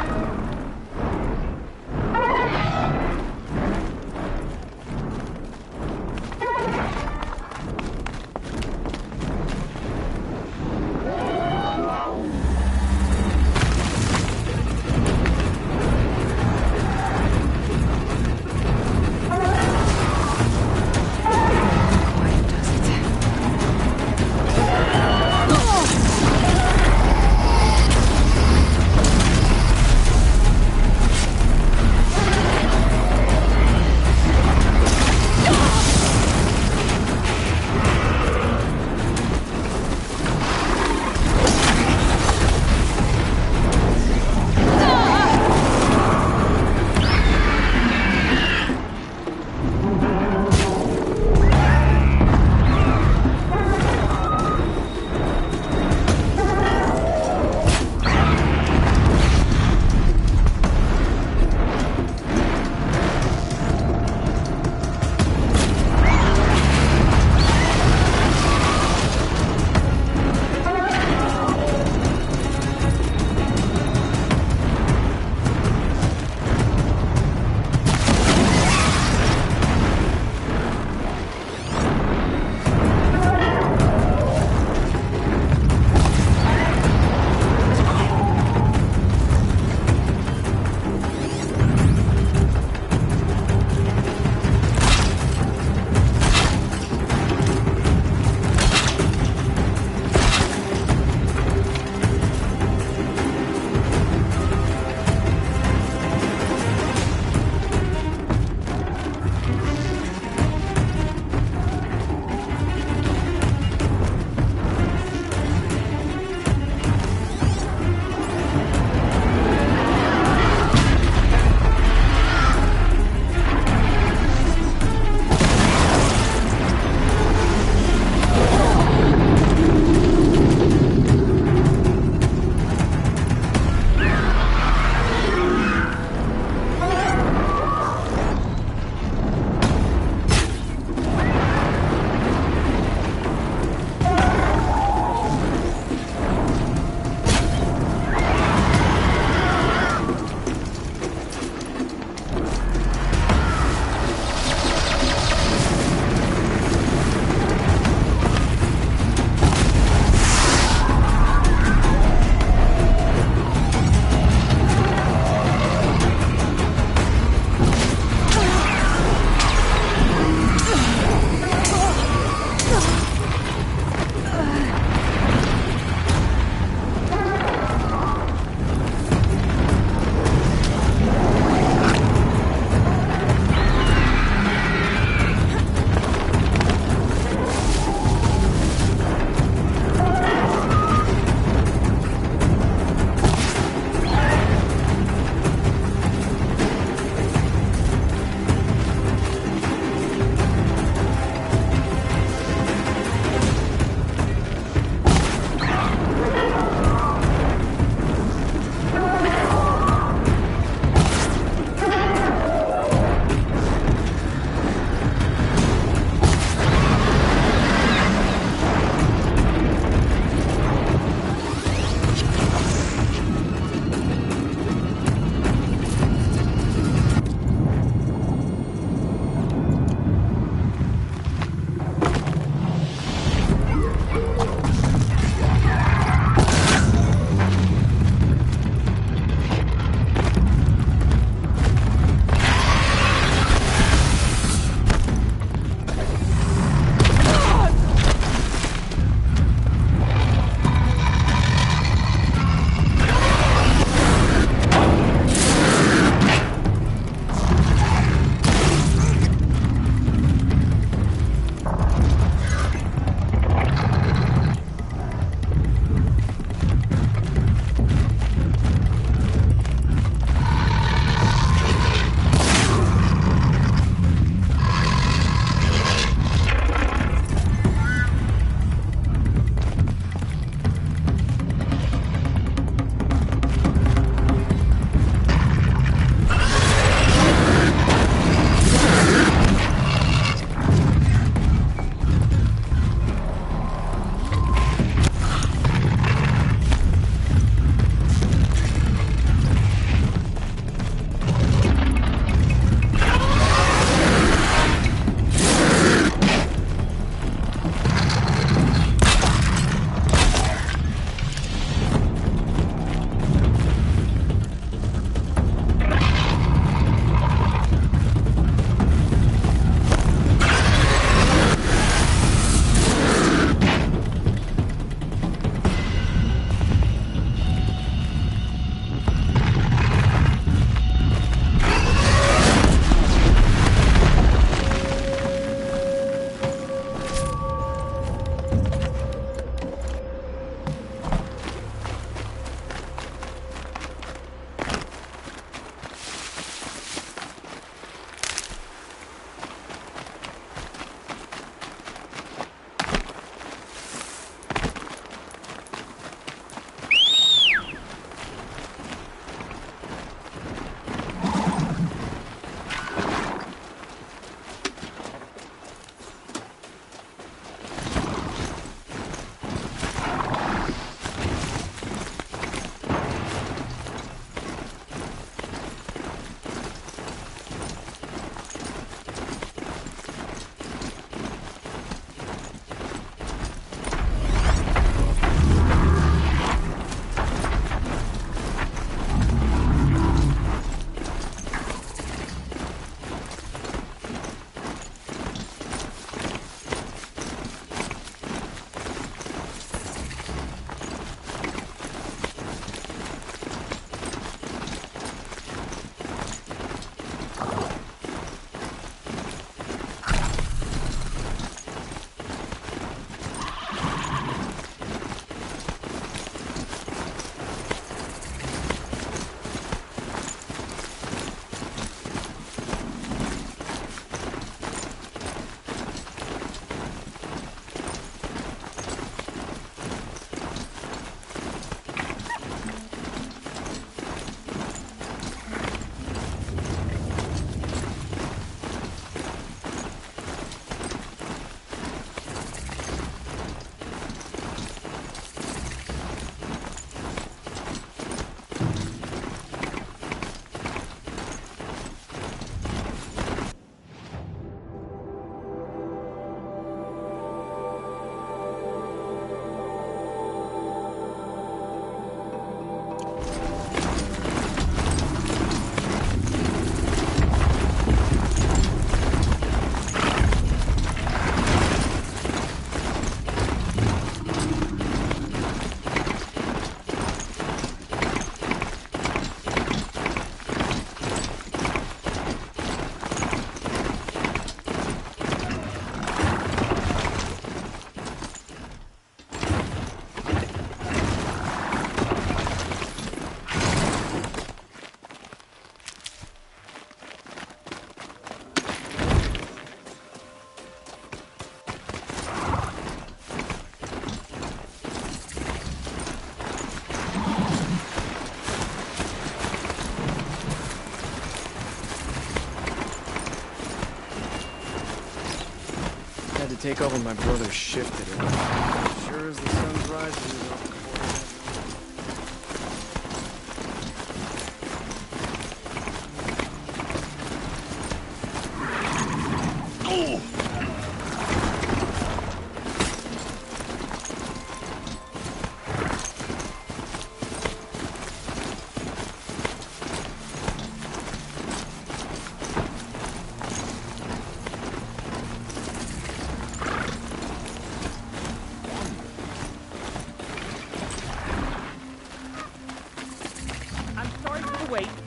take over my brother's ship today. Sure as the sun's rising, is off the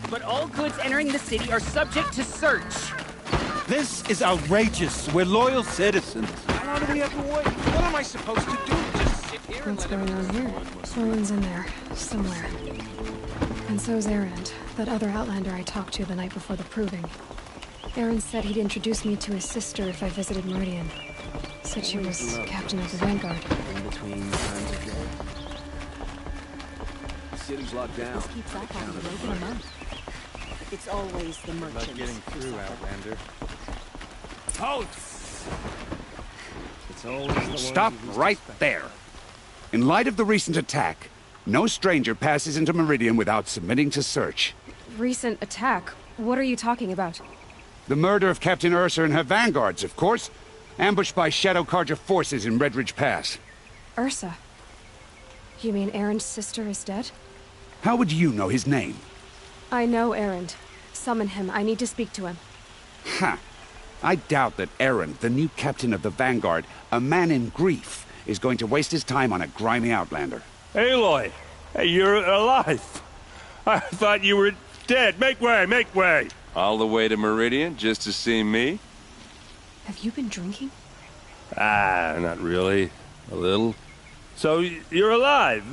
but all goods entering the city are subject to search. This is outrageous. We're loyal citizens. How long do we have to wait? What am I supposed to do? Just sit here and What's let going on here? Someone's in there, somewhere. And so's Erend, that other Outlander I talked to the night before the proving. Erend said he'd introduce me to his sister if I visited Meridian. Said she was captain of the Vanguard. In between times of day. The city's locked down. This keeps up on the regular month. It's always the merchants. About getting through, Outlander. Halt! It's always the ones Stop you least right expect. there. In light of the recent attack, no stranger passes into Meridian without submitting to search. Recent attack? What are you talking about? The murder of Captain Ursa and her vanguards, of course. Ambushed by Shadow Carja forces in Redridge Pass. Ursa? You mean Erend's sister is dead? How would you know his name? I know Erend. Summon him. I need to speak to him. Ha! I doubt that Erend, the new captain of the Vanguard, a man in grief, is going to waste his time on a grimy Outlander. Aloy! Hey, you're alive! I thought you were dead. Make way, make way! All the way to Meridian just to see me? Have you been drinking? Ah, not really. A little. So, you're alive.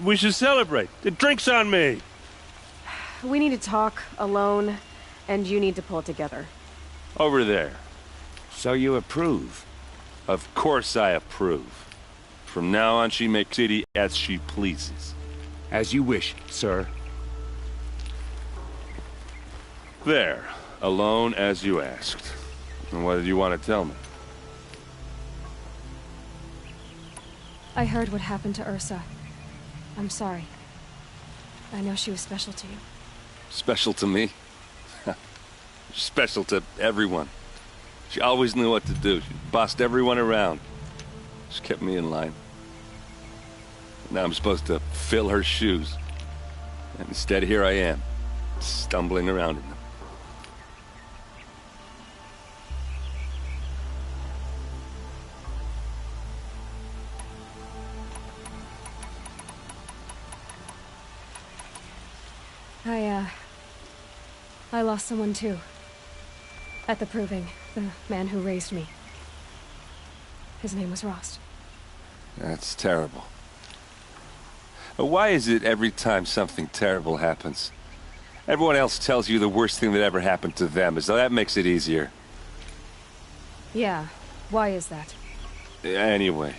We should celebrate. The drink's on me. We need to talk alone, and you need to pull it together. Over there. So you approve? Of course I approve. From now on, she makes city as she pleases. As you wish, sir. There. Alone as you asked. And what did you want to tell me? I heard what happened to Ursa. I'm sorry. I know she was special to you. Special to me? Special to everyone. She always knew what to do. She bossed everyone around. She kept me in line. Now I'm supposed to fill her shoes. And instead, here I am, stumbling around in them. I lost someone too. At the proving, the man who raised me. His name was Rost. That's terrible. Why is it every time something terrible happens, everyone else tells you the worst thing that ever happened to them, as though that makes it easier? Yeah, why is that? Anyway,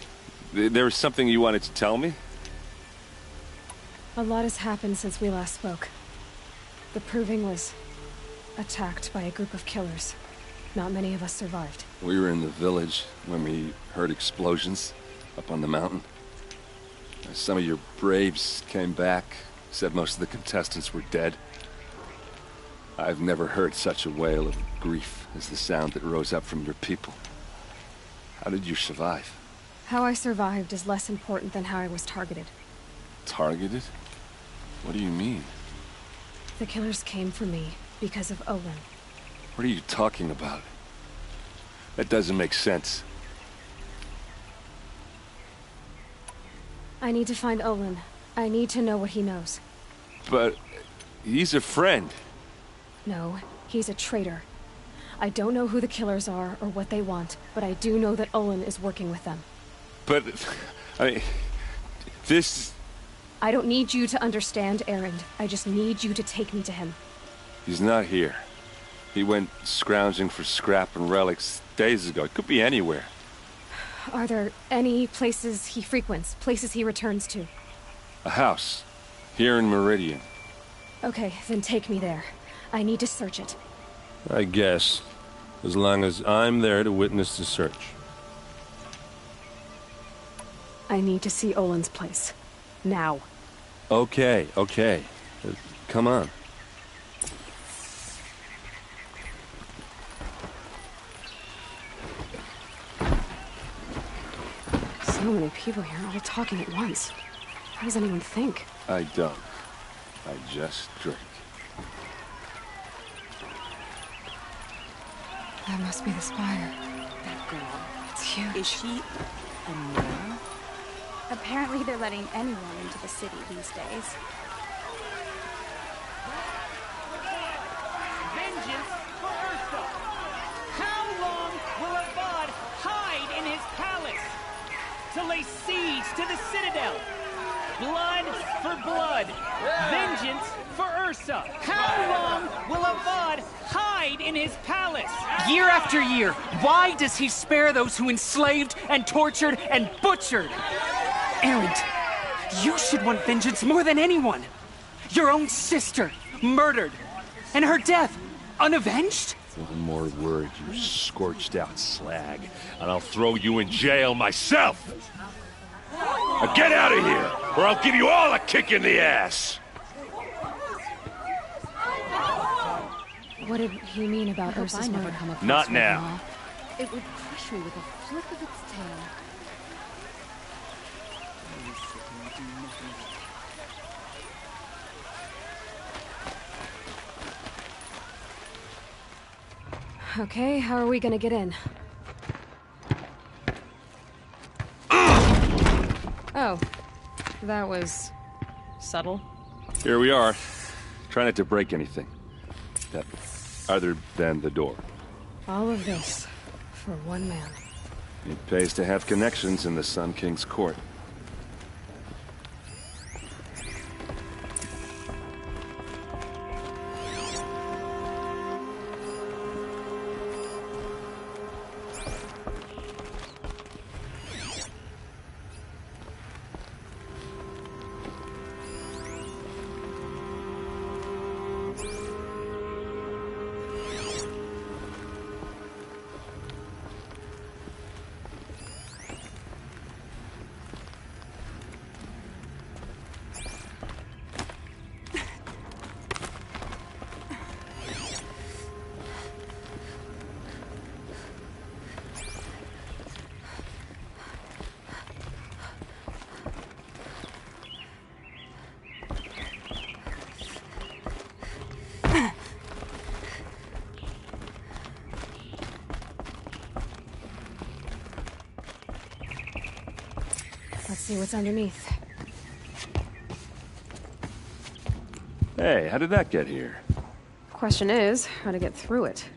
there was something you wanted to tell me? A lot has happened since we last spoke. The proving was attacked by a group of killers. Not many of us survived. We were in the village when we heard explosions up on the mountain. Some of your braves came back, said most of the contestants were dead. I've never heard such a wail of grief as the sound that rose up from your people. How did you survive? How I survived is less important than how I was targeted. Targeted? What do you mean? The killers came for me because of Olin. What are you talking about? That doesn't make sense. I need to find Olin. I need to know what he knows. But he's a friend. No, he's a traitor. I don't know who the killers are or what they want, but I do know that Olin is working with them. But, I mean, this... I don't need you to understand, Erend. I just need you to take me to him. He's not here. He went scrounging for scrap and relics days ago. It could be anywhere. Are there any places he frequents, places he returns to? A house. Here in Meridian. Okay, then take me there. I need to search it. I guess. As long as I'm there to witness the search. I need to see Olin's place. Now. Okay. Come on. So many people here, all talking at once. How does anyone think? I don't. I just drink. That must be the spire. That girl. It's huge. Is she a Nora? Apparently they're letting anyone into the city these days. Vengeance for Ursa! How long will Avad hide in his palace? To lay siege to the citadel? Blood for blood. Vengeance for Ursa. How long will Avad hide in his palace? Year after year, why does he spare those who enslaved and tortured and butchered? Erend, you should want vengeance more than anyone. Your own sister, murdered, and her death, unavenged? One more word, you scorched out slag, and I'll throw you in jail myself! Now get out of here, or I'll give you all a kick in the ass! What did he mean about Ursa's murder? Not now. It would crush me with a flick of its tail. Okay, how are we gonna get in? Oh, that was subtle. Here we are. Try not to break anything. That other than the door. All of this for one man. It pays to have connections in the Sun King's court. Let's see what's underneath. Hey, how did that get here? Question is, how to get through it.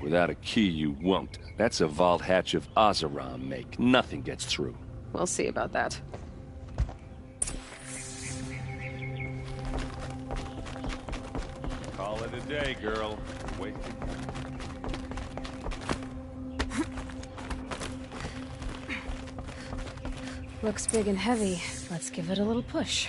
Without a key, you won't. That's a vault hatch of Oseram make. Nothing gets through. We'll see about that. Call it a day, girl. Wait. Looks big and heavy. Let's give it a little push.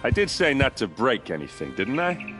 I did say not to break anything, didn't I?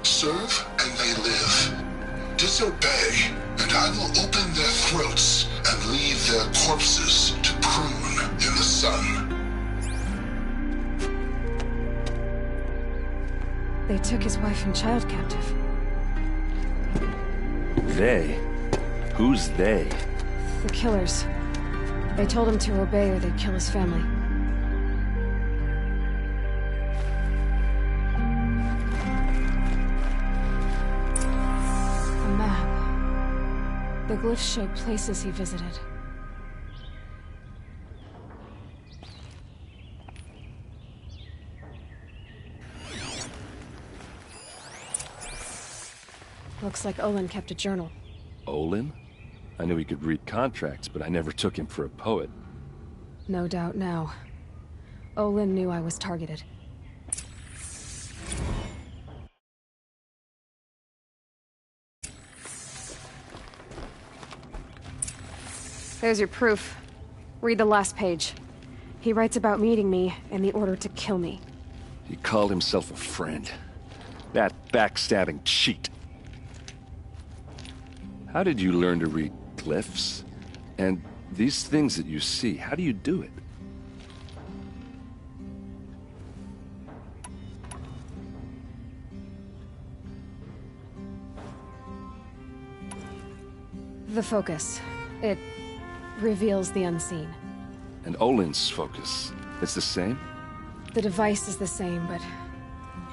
Serve and they live. Disobey, and I will open their throats and leave their corpses to prune in the sun. They took his wife and child captive. They? Who's they? The killers. They told him to obey or they'd kill his family. The glyphs show places he visited. Looks like Olin kept a journal. Olin? I knew he could read contracts, but I never took him for a poet. No doubt now. Olin knew I was targeted. There's your proof. Read the last page. He writes about meeting me and the order to kill me. He called himself a friend. That backstabbing cheat. How did you learn to read glyphs? And these things that you see, how do you do it? The focus. It reveals the unseen. And Olin's focus, it's the same? The device is the same, but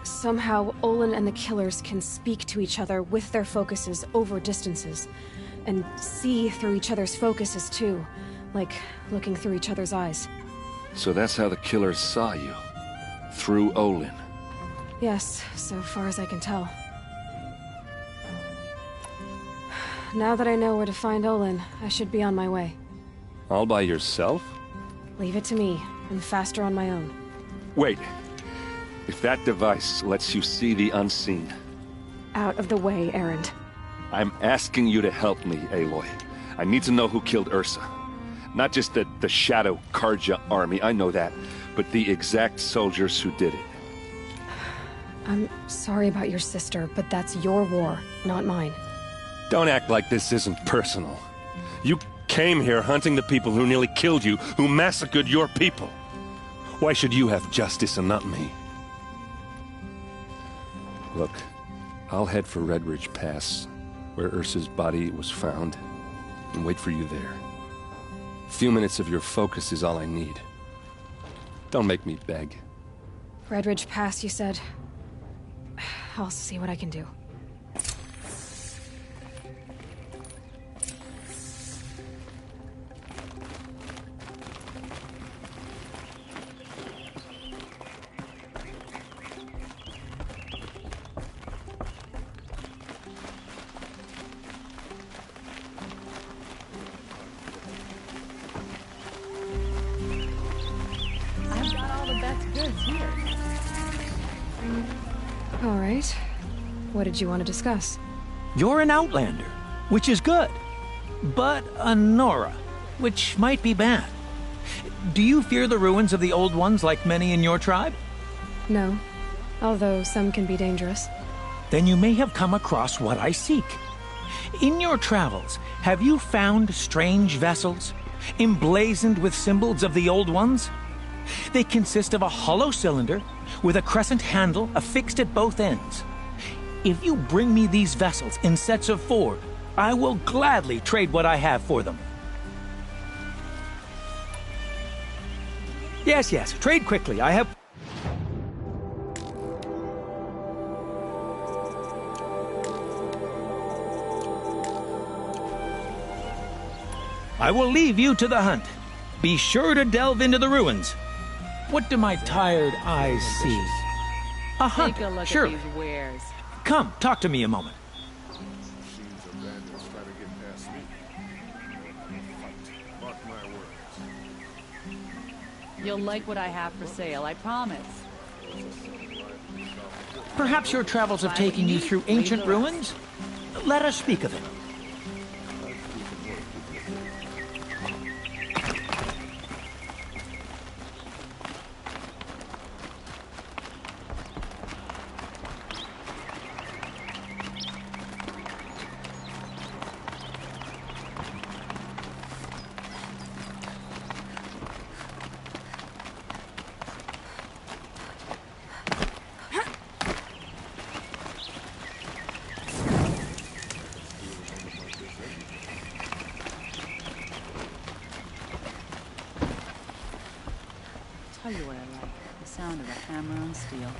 somehow Olin and the killers can speak to each other with their focuses over distances, and see through each other's focuses too, like looking through each other's eyes. So that's how the killers saw you? Through Olin? Yes, so far as I can tell. Now that I know where to find Olin, I should be on my way. All by yourself? Leave it to me. I'm faster on my own. Wait. If that device lets you see the unseen... Out of the way, Erend. I'm asking you to help me, Aloy. I need to know who killed Ursa. Not just the Shadow Carja army, I know that, but the exact soldiers who did it. I'm sorry about your sister, but that's your war, not mine. Don't act like this isn't personal. You came here hunting the people who nearly killed you, who massacred your people. Why should you have justice and not me? Look, I'll head for Redridge Pass, where Ursa's body was found, and wait for you there. A few minutes of your focus is all I need. Don't make me beg. Redridge Pass, you said? I'll see what I can do. All right. What did you want to discuss? You're an Outlander, which is good. But a Nora, which might be bad. Do you fear the ruins of the Old Ones like many in your tribe? No. Although some can be dangerous. Then you may have come across what I seek. In your travels, have you found strange vessels, emblazoned with symbols of the Old Ones? They consist of a hollow cylinder with a crescent handle affixed at both ends. If you bring me these vessels in sets of 4, I will gladly trade what I have for them. Yes, trade quickly. I have... I will leave you to the hunt. Be sure to delve into the ruins. What do my tired eyes see? A hunt, Take a look surely. at these wares. Come, talk to me a moment. You'll like what I have for sale, I promise. Perhaps your travels have taken you through ancient ruins? Let us speak of it. Tell you what I like, the sound of a hammer on steel.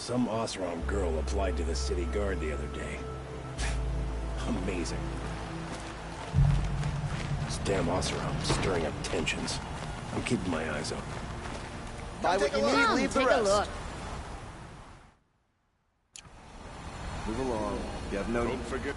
Some Oseram girl applied to the city guard the other day. Amazing. This damn Oseram stirring up tensions. I'm keeping my eyes open. Buy what you need, leave the rest. Move along. You have no... Don't forget...